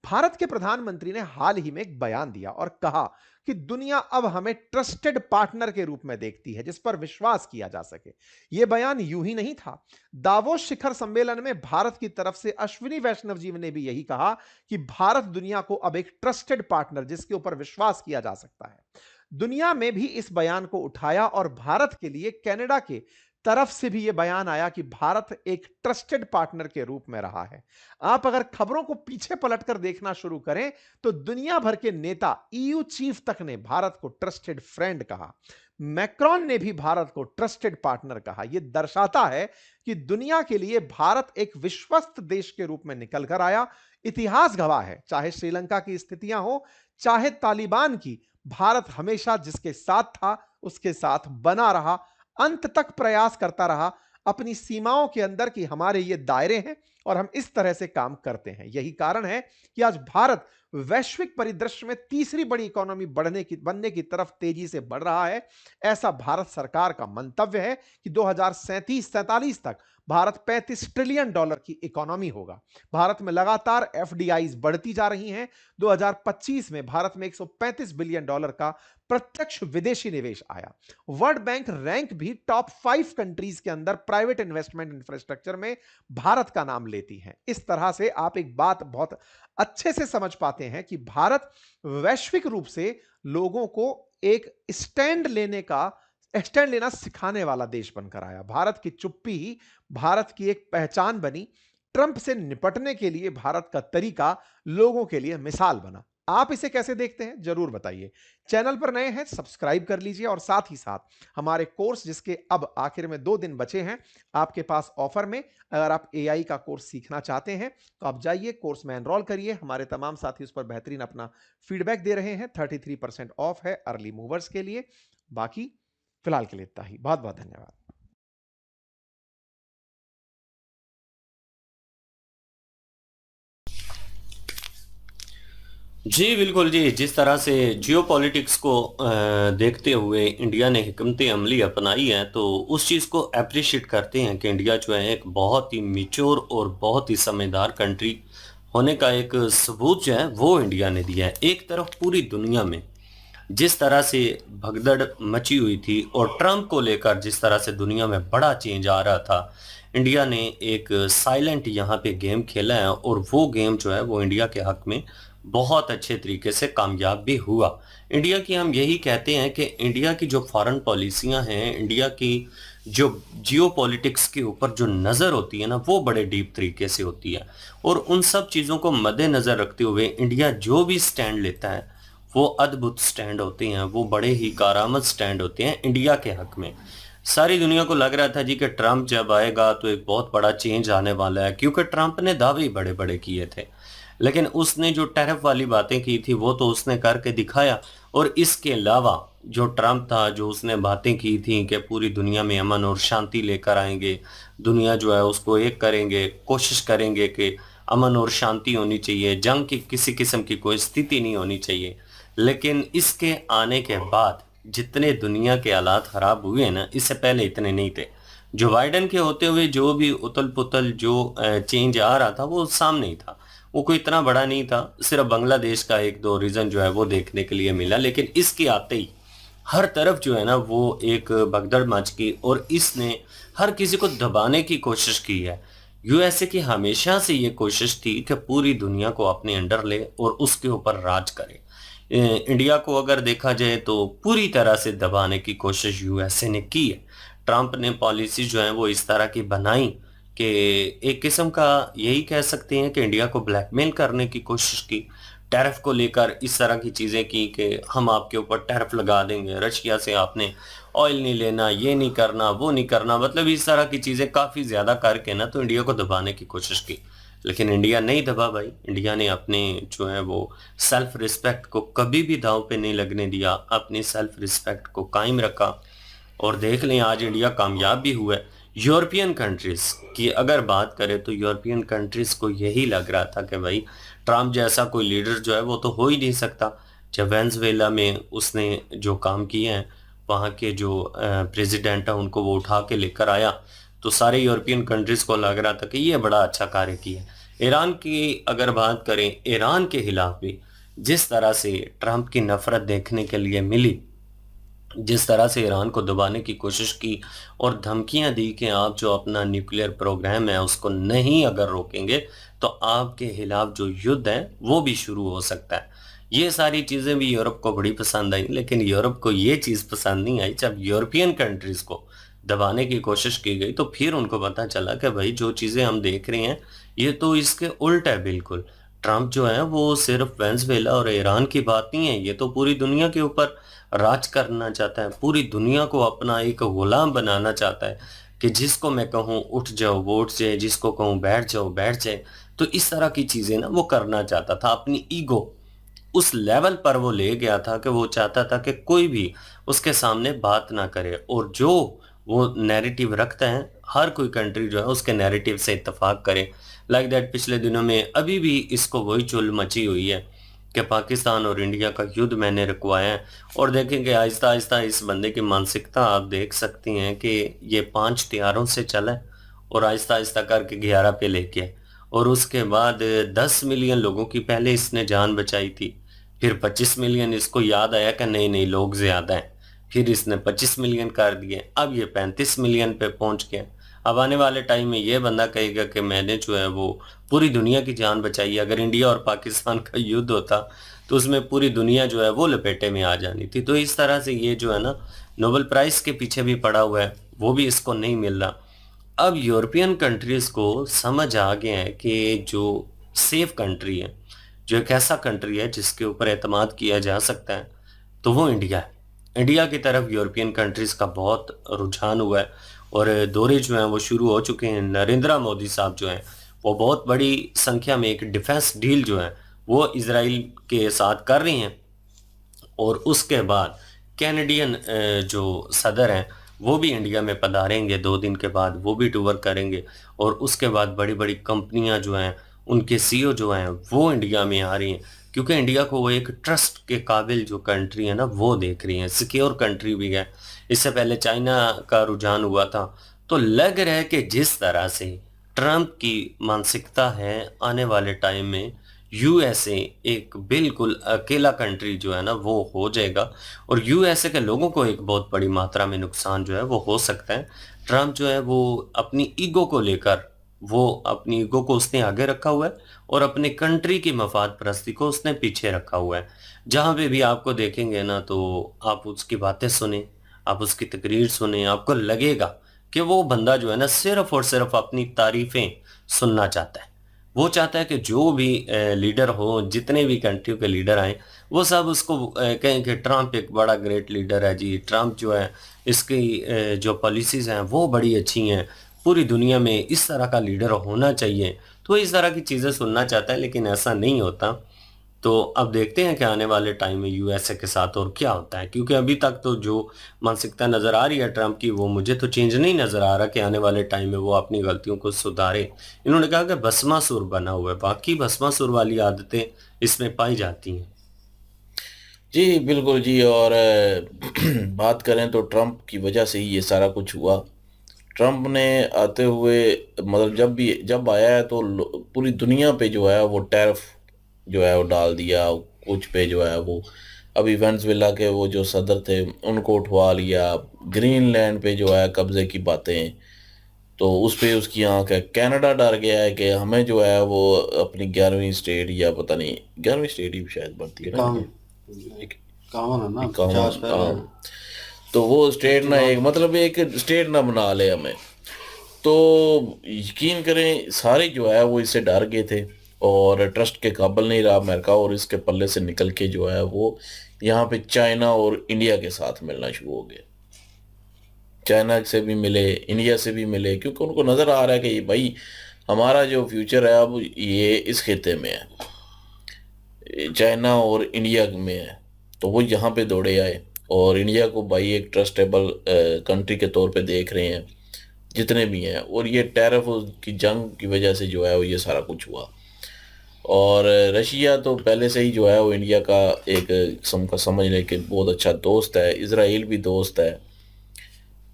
भारत के प्रधानमंत्री ने हाल ही में एक बयान दिया और कहा कि दुनिया अब हमें ट्रस्टेड पार्टनर के रूप में देखती है जिस पर विश्वास किया जा सके। यह बयान यूं ही नहीं था। दावोस शिखर सम्मेलन में भारत की तरफ से अश्विनी वैष्णव जी ने भी यही कहा कि भारत दुनिया को अब एक ट्रस्टेड पार्टनर जिसके ऊपर विश्वास किया जा सकता है। दुनिया में भी इस बयान को उठाया और भारत के लिए कनाडा के तरफ से भी यह बयान आया कि भारत एक ट्रस्टेड पार्टनर के रूप में रहा है। आप अगर खबरों को पीछे पलटकर देखना शुरू करें तो दुनिया भर के नेता, ईयू चीफ तक ने भारत को ट्रस्टेड फ्रेंड कहा। मैक्रोन ने भी भारत को ट्रस्टेड पार्टनर कहा। यह दर्शाता है कि दुनिया के लिए भारत एक विश्वस्त देश के रूप में निकल कर आया। इतिहास गवाह है, चाहे श्रीलंका की स्थितियां हो, चाहे तालिबान की, भारत हमेशा जिसके साथ था उसके साथ बना रहा, अंत तक प्रयास करता रहा अपनी सीमाओं के अंदर कि हमारे ये दायरे हैं और हम इस तरह से काम करते हैं। यही कारण है कि आज भारत वैश्विक परिदृश्य में तीसरी बड़ी इकोनॉमी बनने की तरफ तेजी से बढ़ रहा है। ऐसा भारत सरकार का मंतव्य है कि 2037-47 तक भारत $35 ट्रिलियन की इकोनॉमी होगा। भारत में लगातार एफडीआईज बढ़ती जा रही हैं। 2025 में भारत में $135 बिलियन का प्रत्यक्ष विदेशी निवेश आया। वर्ल्ड बैंक रैंक भी टॉप 5 कंट्रीज के अंदर प्राइवेट इन्वेस्टमेंट इंफ्रास्ट्रक्चर में भारत का नाम लेती हैं। इस तरह से आप एक बात बहुत अच्छे से समझ पाते हैं कि भारत वैश्विक रूप से लोगों को एक स्टैंड लेना सिखाने वाला देश बनकर आया। भारत की चुप्पी ही भारत की एक पहचान बनी। ट्रंप से निपटने के लिए भारत का तरीका लोगों के लिए मिसाल बना। आप इसे कैसे देखते हैं जरूर बताइए। चैनल पर नए हैं सब्सक्राइब कर लीजिए और साथ ही साथ हमारे कोर्स जिसके अब आखिर में 2 दिन बचे हैं आपके पास ऑफर में, अगर आप एआई का कोर्स सीखना चाहते हैं तो आप जाइए कोर्स में एनरोल करिए। हमारे तमाम साथी उस पर बेहतरीन अपना फीडबैक दे रहे हैं। 33% ऑफ है अर्ली मूवर्स के लिए। बाकी फिलहाल के लिए इतना ही। बहुत बहुत धन्यवाद। जी बिल्कुल जी, जिस तरह से जियोपॉलिटिक्स को देखते हुए इंडिया ने हिकमत अमली अपनाई है तो उस चीज़ को अप्रिशिएट करते हैं कि इंडिया जो है एक बहुत ही मैच्योर और बहुत ही समझदार कंट्री होने का एक सबूत जो है वो इंडिया ने दिया है। एक तरफ पूरी दुनिया में जिस तरह से भगदड़ मची हुई थी और ट्रंप को लेकर जिस तरह से दुनिया में बड़ा चेंज आ रहा था, इंडिया ने एक साइलेंट यहाँ पे गेम खेला है और वो गेम जो है वो इंडिया के हक में बहुत अच्छे तरीके से कामयाब भी हुआ। इंडिया की हम यही कहते हैं कि इंडिया की जो फॉरेन पॉलिसियां हैं, इंडिया की जो जियोपॉलिटिक्स के ऊपर जो नज़र होती है ना, वो बड़े डीप तरीके से होती है। और उन सब चीज़ों को मद्देनज़र रखते हुए इंडिया जो भी स्टैंड लेता है वो अद्भुत स्टैंड होते हैं, वो बड़े ही कारामद स्टैंड होते हैं इंडिया के हक में। सारी दुनिया को लग रहा था जी कि ट्रंप जब आएगा तो एक बहुत बड़ा चेंज आने वाला है, क्योंकि ट्रंप ने दावे बड़े बड़े किए थे। लेकिन उसने जो टैरिफ वाली बातें की थी वो तो उसने करके दिखाया। और इसके अलावा जो ट्रंप था, जो उसने बातें की थी कि पूरी दुनिया में अमन और शांति लेकर आएंगे, दुनिया जो है उसको एक करेंगे, कोशिश करेंगे कि अमन और शांति होनी चाहिए, जंग की किसी किस्म की कोई स्थिति नहीं होनी चाहिए। लेकिन इसके आने के बाद जितने दुनिया के हालात खराब हुए ना, इससे पहले इतने नहीं थे। जो बाइडेन के होते हुए जो भी उतल पुतल जो चेंज आ रहा था वो सामने ही था, वो कोई इतना बड़ा नहीं था। सिर्फ बांग्लादेश का एक दो रीजन जो है वो देखने के लिए मिला, लेकिन इसके आते ही हर तरफ जो है ना वो एक भगदड़ मच गई और इसने हर किसी को दबाने की कोशिश की है। यूएसए की हमेशा से ये कोशिश थी कि पूरी दुनिया को अपने अंडर ले और उसके ऊपर राज करे। इंडिया को अगर देखा जाए तो पूरी तरह से दबाने की कोशिश यूएसए ने की है। ट्रंप ने पॉलिसी जो है वो इस तरह की बनाई कि एक किस्म का यही कह सकते हैं कि इंडिया को ब्लैकमेल करने की कोशिश की। टैरिफ को लेकर इस तरह की चीज़ें की कि हम आपके ऊपर टैरिफ लगा देंगे, रशिया से आपने ऑयल नहीं लेना, ये नहीं करना, वो नहीं करना, मतलब इस तरह की चीज़ें काफ़ी ज़्यादा करके ना तो इंडिया को दबाने की कोशिश की। लेकिन इंडिया नहीं दबा भाई। इंडिया ने अपने जो है वो सेल्फ रिस्पेक्ट को कभी भी दांव पे नहीं लगने दिया, अपनी सेल्फ रिस्पेक्ट को कायम रखा। और देख लें आज इंडिया कामयाब भी हुआ है। यूरोपियन कंट्रीज की अगर बात करें तो यूरोपियन कंट्रीज को यही लग रहा था कि भाई ट्रम्प जैसा कोई लीडर जो है वो तो हो ही नहीं सकता। जब वेनेजुएला में उसने जो काम किए हैं, वहाँ के जो प्रेसिडेंट है उनको वो उठा के लेकर आया, तो सारे यूरोपियन कंट्रीज को लग रहा था कि ये बड़ा अच्छा कार्य किया। ईरान की अगर बात करें, ईरान के खिलाफ भी जिस तरह से ट्रंप की नफरत देखने के लिए मिली, जिस तरह से ईरान को दबाने की कोशिश की और धमकियां दी कि आप जो अपना न्यूक्लियर प्रोग्राम है उसको नहीं अगर रोकेंगे तो आपके खिलाफ जो युद्ध है वो भी शुरू हो सकता है। ये सारी चीज़ें भी यूरोप को बड़ी पसंद आई, लेकिन यूरोप को ये चीज़ पसंद नहीं आई। जब यूरोपियन कंट्रीज़ को दबाने की कोशिश की गई तो फिर उनको पता चला कि भाई जो चीज़ें हम देख रहे हैं ये तो इसके उल्ट है बिल्कुल। ट्रंप जो है वो सिर्फ वेनेजुएला और ईरान की बात नहीं है, ये तो पूरी दुनिया के ऊपर राज करना चाहता है, पूरी दुनिया को अपना एक गुलाम बनाना चाहता है कि जिसको मैं कहूँ उठ जाओ वो उठ जाए, जिसको कहूँ बैठ जाओ बैठ जाए। तो इस तरह की चीज़ें ना वो करना चाहता था, अपनी ईगो उस लेवल पर वो ले गया था कि वो चाहता था कि कोई भी उसके सामने बात ना करे और जो वो नैरेटिव रखता है हर कोई कंट्री जो है उसके नैरेटिव से इत्तेफाक करे। लाइक दैट पिछले दिनों में अभी भी इसको वही चुल मची हुई है कि पाकिस्तान और इंडिया का युद्ध मैंने रुकवाया है। और देखेंगे आहिस्ता आहिस्ता इस बंदे की मानसिकता आप देख सकती हैं कि ये 5 हथियारों से चला है और आहिस्ता आहिस्ता करके 11 पे लेके आए। और उसके बाद 10 मिलियन लोगों की पहले इसने जान बचाई थी, फिर 25 मिलियन इसको याद आया कि नहीं नहीं लोग ज़्यादा हैं, फिर इसने 25 मिलियन कर दिए, अब ये 35 मिलियन पे पहुंच गया। अब आने वाले टाइम में ये बंदा कहेगा कि मैंने जो है वो पूरी दुनिया की जान बचाई है। अगर इंडिया और पाकिस्तान का युद्ध होता तो उसमें पूरी दुनिया जो है वो लपेटे में आ जानी थी। तो इस तरह से ये जो है ना नोबेल प्राइज़ के पीछे भी पड़ा हुआ है, वो भी इसको नहीं मिल रहा। अब यूरोपियन कंट्रीज़ को समझ आ गया है कि जो सेफ कंट्री है, जो एक ऐसा कंट्री है जिसके ऊपर एतमाद किया जा सकता है, तो वो इंडिया है। इंडिया की तरफ यूरोपियन कंट्रीज़ का बहुत रुझान हुआ है और दौरे जो हैं वो शुरू हो चुके हैं। नरेंद्र मोदी साहब जो हैं वो बहुत बड़ी संख्या में एक डिफेंस डील जो है वो इजराइल के साथ कर रही हैं। और उसके बाद कैनेडियन जो सदर हैं वो भी इंडिया में पधारेंगे, 2 दिन के बाद वो भी टूर करेंगे। और उसके बाद बड़ी बड़ी कंपनियां जो हैं उनके सीईओ जो हैं वो इंडिया में आ रही हैं, क्योंकि इंडिया को वो एक ट्रस्ट के काबिल जो कंट्री है ना वो देख रही हैं, सिक्योर कंट्री भी है। इससे पहले चाइना का रुझान हुआ था। तो लग रहा है कि जिस तरह से ट्रंप की मानसिकता है आने वाले टाइम में यूएसए एक बिल्कुल अकेला कंट्री जो है ना वो हो जाएगा और यूएसए के लोगों को एक बहुत बड़ी मात्रा में नुकसान जो है वो हो सकता है। ट्रंप जो है वो अपनी ईगो को लेकर वो अपनी ईगो को उसने आगे रखा हुआ है और अपने कंट्री की मफाद परस्ती को उसने पीछे रखा हुआ है। जहां पे भी आपको देखेंगे ना, तो आप उसकी बातें सुने, आप उसकी तकरीर सुने, आपको लगेगा कि वो बंदा जो है ना सिर्फ और सिर्फ अपनी तारीफें सुनना चाहता है। वो चाहता है कि जो भी लीडर हो, जितने भी कंट्रियों के लीडर आए, वो सब उसको कहें कि ट्रम्प एक बड़ा ग्रेट लीडर है जी, ट्रम्प जो है इसकी जो पॉलिसीज़ हैं वो बड़ी अच्छी हैं, पूरी दुनिया में इस तरह का लीडर होना चाहिए। तो इस तरह की चीज़ें सुनना चाहता है, लेकिन ऐसा नहीं होता। तो अब देखते हैं कि आने वाले टाइम में यूएसए के साथ और क्या होता है, क्योंकि अभी तक तो जो मानसिकता नज़र आ रही है ट्रम्प की, वो मुझे तो चेंज नहीं नज़र आ रहा कि आने वाले टाइम में वो अपनी गलतियों को सुधारे। इन्होंने कहा कि भस्मासुर बना हुआ है, बाकी भस्मासुर वाली आदतें इसमें पाई जाती हैं। जी बिल्कुल जी। और बात करें तो ट्रम्प की वजह से ही ये सारा कुछ हुआ। ट्रम्प ने आते हुए, मतलब जब आया है तो पूरी दुनिया पे जो है वो टैरिफ जो है वो डाल दिया। कुछ पे जो है वो अभी वेनेजुएला के वो जो सदर थे उनको उठवा लिया। ग्रीनलैंड पे जो है कब्जे की बातें, तो उस पे उसकी आंख है। कनाडा डर गया है कि हमें जो है वो अपनी 11वीं स्टेट, या पता नहीं 11वीं स्टेट ही शायद बनती है ना इक्यावन, ये, इक्यावन है ना, 50 51, पहले हाँ। तो वो स्टेट ना, चुनाव। एक मतलब एक स्टेट ना बना ले हमें। तो यकीन करें सारे जो है वो इससे डर गए थे और ट्रस्ट के काबिल नहीं रहा अमेरिका, और इसके पल्ले से निकल के जो है वो यहाँ पे चाइना और इंडिया के साथ मिलना शुरू हो गए। चाइना से भी मिले, इंडिया से भी मिले, क्योंकि उनको नज़र आ रहा है कि ये भाई हमारा जो फ्यूचर है अब ये इस खिते में है, चाइना और इंडिया में है। तो वो यहाँ पे दौड़े आए और इंडिया को भाई एक ट्रस्टेबल कंट्री के तौर पे देख रहे हैं जितने भी हैं। और ये टैरिफ की जंग की वजह से जो है वो ये सारा कुछ हुआ। और रशिया तो पहले से ही जो है वो इंडिया का एक किस्म का समझ लें कि बहुत अच्छा दोस्त है। इसराइल भी दोस्त है।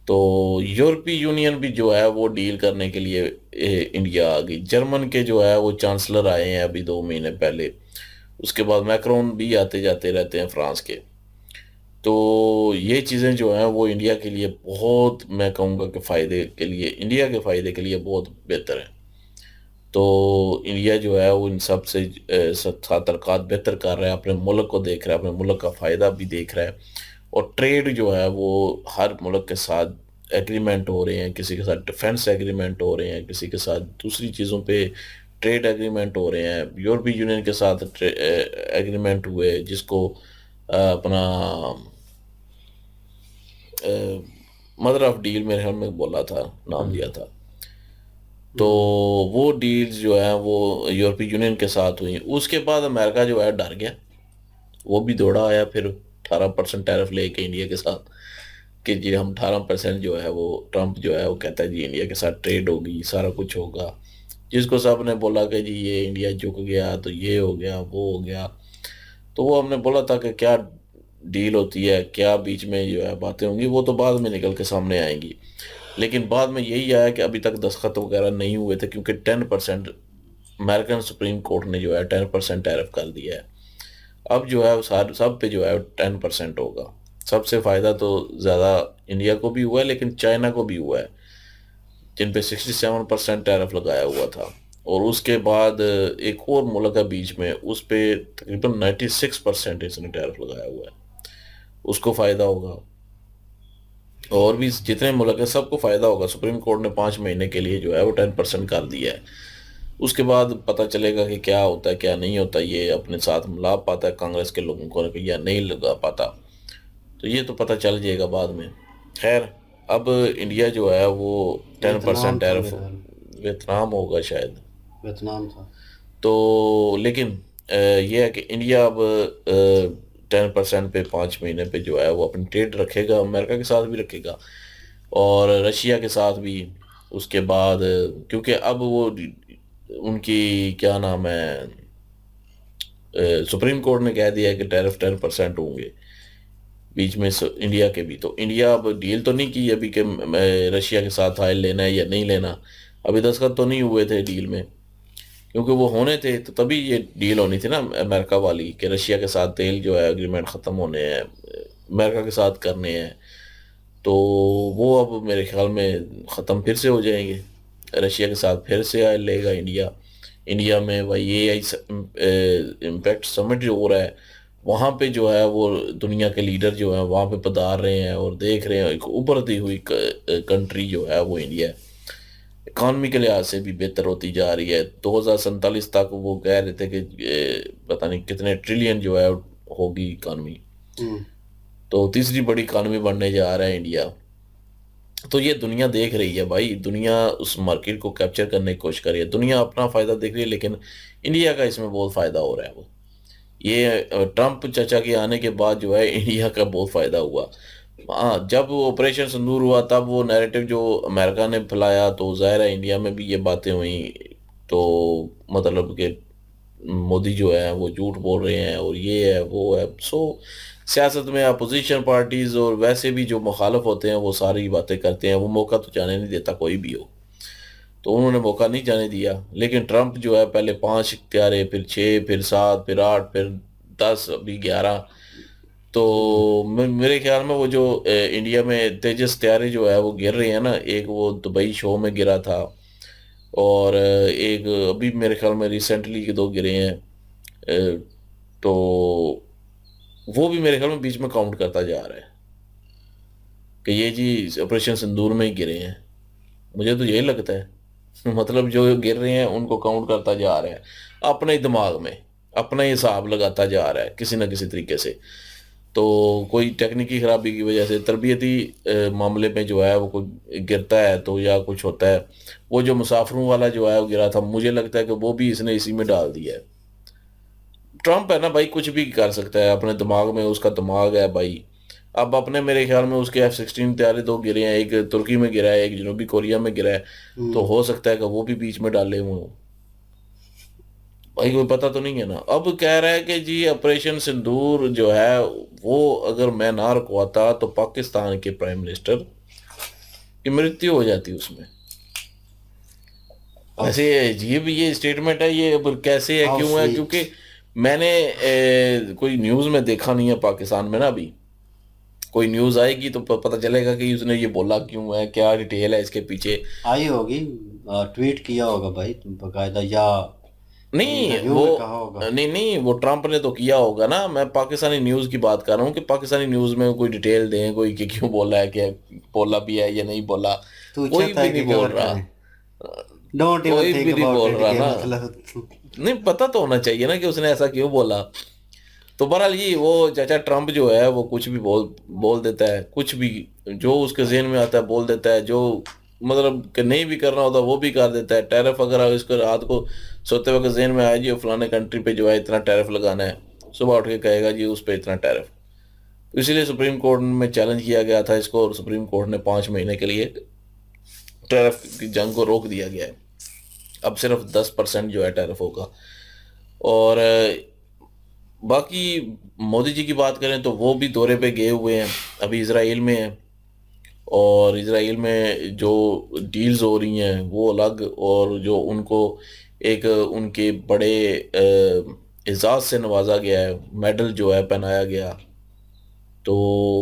तो यूरोपीय यूनियन भी जो है वो डील करने के लिए इंडिया आ गई। जर्मन के जो है वो चांसलर आए हैं अभी 2 महीने पहले। उसके बाद मैक्रोन भी आते जाते रहते हैं फ्रांस के। तो ये चीज़ें जो हैं वो इंडिया के लिए बहुत, मैं कहूँगा कि फ़ायदे के लिए, इंडिया के फ़ायदे के लिए बहुत बेहतर है। तो इंडिया जो है वो इन सब से ताल्लुकात बेहतर कर रहा है, अपने मुल्क को देख रहा है, अपने मुल्क का फ़ायदा भी देख रहा है। और ट्रेड जो है वो हर मुल्क के साथ एग्रीमेंट हो रहे हैं, किसी के साथ डिफेंस एग्रीमेंट हो रहे हैं, किसी के साथ दूसरी चीज़ों पे ट्रेड एग्रीमेंट हो रहे हैं। यूरोपीय यूनियन के साथ एग्रीमेंट हुए जिसको अपना मदर ऑफ डील मेरे ख्याल में बोला था, नाम दिया था। तो वो डील्स जो है वो यूरोपीय यूनियन के साथ हुई। उसके बाद अमेरिका जो है डर गया, वो भी दौड़ा आया फिर 18% टैरिफ लेके इंडिया के साथ, कि जी हम 18% जो है वो, ट्रम्प जो है वो कहता है जी इंडिया के साथ ट्रेड होगी, सारा कुछ होगा। जिसको सब ने बोला कि जी ये इंडिया झुक गया तो ये हो गया वो हो गया। तो वो हमने बोला था कि क्या डील होती है, क्या बीच में जो है बातें होंगी, वो तो बाद में निकल के सामने आएंगी। लेकिन बाद में यही आया कि अभी तक दस्तखत वगैरह नहीं हुए थे, क्योंकि 10% अमेरिकन सुप्रीम कोर्ट ने जो है 10% टैरिफ कर दिया है। अब जो है वो सब पे जो है 10% होगा। सबसे फ़ायदा तो ज़्यादा इंडिया को भी हुआ है लेकिन चाइना को भी हुआ है, जिन पे 67% टैरिफ लगाया हुआ था। और उसके बाद एक और मुल्क है बीच में, उस पे तकरीबन 96% इसने टैरिफ लगाया हुआ है, उसको फ़ायदा होगा। और भी जितने मुल्क हैं सबको फ़ायदा होगा। सुप्रीम कोर्ट ने 5 महीने के लिए जो है वो 10% कर दिया है। उसके बाद पता चलेगा कि क्या होता है क्या नहीं होता। ये अपने साथ मिला पाता है कांग्रेस के लोगों को या नहीं लगा पाता, तो ये तो पता चल जाएगा बाद में। खैर, अब इंडिया जो है वो 10% वियतनाम था टैरिफ, मेरा ख्याल, वियतनाम होगा शायद। वियतनाम था। तो लेकिन ये है कि इंडिया अब 10% पे 5 महीने पे जो है वो अपनी ट्रेड रखेगा, अमेरिका के साथ भी रखेगा और रशिया के साथ भी। उसके बाद क्योंकि अब वो उनकी क्या नाम है, सुप्रीम कोर्ट ने कह दिया है कि टैरिफ 10% होंगे बीच में इंडिया के भी। तो इंडिया अब डील तो नहीं की अभी कि रशिया के साथ ऑयल लेना है या नहीं लेना। अभी दस्तखत तो नहीं हुए थे डील में, क्योंकि वो होने थे तो तभी ये डील होनी थी ना अमेरिका वाली, कि रशिया के साथ तेल जो है एग्रीमेंट ख़त्म होने हैं, अमेरिका के साथ करने हैं। तो वो अब मेरे ख्याल में ख़त्म फिर से हो जाएंगे रशिया के साथ फिर से लेगा इंडिया। इंडिया में भाई AI इम्पैक्ट समिट जो हो रहा है, वहाँ पे जो है वो दुनिया के लीडर जो है वहाँ पे पधार रहे हैं और देख रहे हैं एक उभरती हुई कंट्री जो है वो इंडिया है। इकॉनमी के लिहाज से भी बेहतर होती जा रही है। 2047 तक वो कह रहे थे कि पता नहीं कितने ट्रिलियन जो है होगी इकॉनमी, तो तीसरी बड़ी इकॉनमी बनने जा रहा है इंडिया। तो ये दुनिया देख रही है भाई, दुनिया उस मार्केट को कैप्चर करने की कोशिश कर रही है, दुनिया अपना फ़ायदा देख रही है, लेकिन इंडिया का इसमें बहुत फ़ायदा हो रहा है। वो ये ट्रंप चाचा के आने के बाद जो है इंडिया का बहुत फ़ायदा हुआ। हाँ, जब वो ऑपरेशन सिंदूर हुआ तब वो नैरेटिव जो अमेरिका ने फैलाया तो ज़ाहिर है इंडिया में भी ये बातें हुई, तो मतलब कि मोदी जो है वो झूठ बोल रहे हैं और ये है वो है। सो सियासत में अपोजिशन पार्टीज़ और वैसे भी जो मुखालफ होते हैं वो सारी बातें करते हैं, वो मौका तो जाने नहीं देता कोई भी हो, तो उन्होंने मौका नहीं जाने दिया। लेकिन ट्रंप जो है पहले 5 इख्तियार, फिर 6, फिर 7, फिर 8, फिर 10, अभी 11। तो मेरे ख्याल में वो जो इंडिया में तेजस त्यारी जो है वो गिर रही है ना, एक वो दुबई शो में गिरा था और एक अभी मेरे ख्याल में रिसेंटली के 2 गिरे हैं। तो वो भी मेरे ख्याल में बीच में काउंट करता जा रहा है कि ये जी ऑपरेशन सिंदूर में ही गिरे हैं, मुझे तो यही लगता है। मतलब जो गिर रहे हैं उनको काउंट करता जा रहा है, अपने ही दिमाग में अपना ही हिसाब लगाता जा रहा है किसी न किसी तरीके से। तो कोई टेक्निकी खराबी की वजह से तरबियती मामले में जो है वो कोई गिरता है तो या कुछ होता है। वो जो मुसाफिरों वाला जो है वो गिरा था, मुझे लगता है कि वो भी इसने इसी में डाल दिया है। ट्रंप है ना भाई, कुछ भी कर सकता है, अपने दिमाग में उसका दिमाग है भाई। अब अपने मेरे ख्याल में उसके F-16 तैयारी 2 गिरे हैं, एक तुर्की में गिरा है, एक जनूबी कोरिया में गिरा है, तो हो सकता है कि वो भी बीच में डाले हुए हों भाई, कोई पता तो नहीं है ना। अब कह रहा है कि जी ऑपरेशन सिंदूर जो है वो अगर मैं ना रुकवाता तो पाकिस्तान के प्राइम मिनिस्टर की मृत्यु हो जाती उसमें। वैसे अजीब ये स्टेटमेंट है, ये अब कैसे है, क्यों है? क्योंकि मैंने कोई न्यूज़ में देखा नहीं है पाकिस्तान में ना, अभी कोई न्यूज़ आएगी तो पता चलेगा कि उसने ये बोला क्यों है, क्या डिटेल है इसके पीछे। आई होगी, ट्वीट किया होगा भाई बकायदा, या नहीं इंटरव्यू वो में कहा होगा। नहीं वो ट्रंप ने तो किया होगा ना। मैं पाकिस्तानी न्यूज़ की बात कर रहा हूँ कि पाकिस्तानी न्यूज़ में कोई डिटेल दें, कोई कि क्यों बोला है, क्या बोला भी है या नहीं बोला, तू कोई चाहता भी है नहीं कि बोल कवर रहा, करें, डोंट इवन कोई थिंक भी नहीं अबाउट बोल इट रहा के ना। मतलब। नहीं, पता तो होना चाहिए ना कि उसने ऐसा क्यों बोला। तो बहरहाल ये वो चाचा ट्रंप जो है वो कुछ भी बोल बोल देता है, कुछ भी जो उसके जहन में आता है बोल देता है, जो मतलब कि नहीं भी करना होता वो भी कर देता है। टैरिफ अगर इसको रात को सोते वक्त जहन में आया जी फलाने कंट्री पे जो है इतना टैरिफ लगाना है, सुबह उठ के कहेगा जी उस पर इतना टैरिफ। तो इसीलिए सुप्रीम कोर्ट में चैलेंज किया गया था इसको, और सुप्रीम कोर्ट ने 5 महीने के लिए टैरिफ की जंग को रोक दिया गया है। अब सिर्फ 10% जो है टैरिफ होगा। और बाकी मोदी जी की बात करें तो वो भी दौरे पे गए हुए हैं, अभी इसराइल में हैं, और इसराइल में जो डील्स हो रही हैं वो अलग, और जो उनको एक उनके बड़े एजाज़ से नवाजा गया है, मेडल जो है पहनाया गया, तो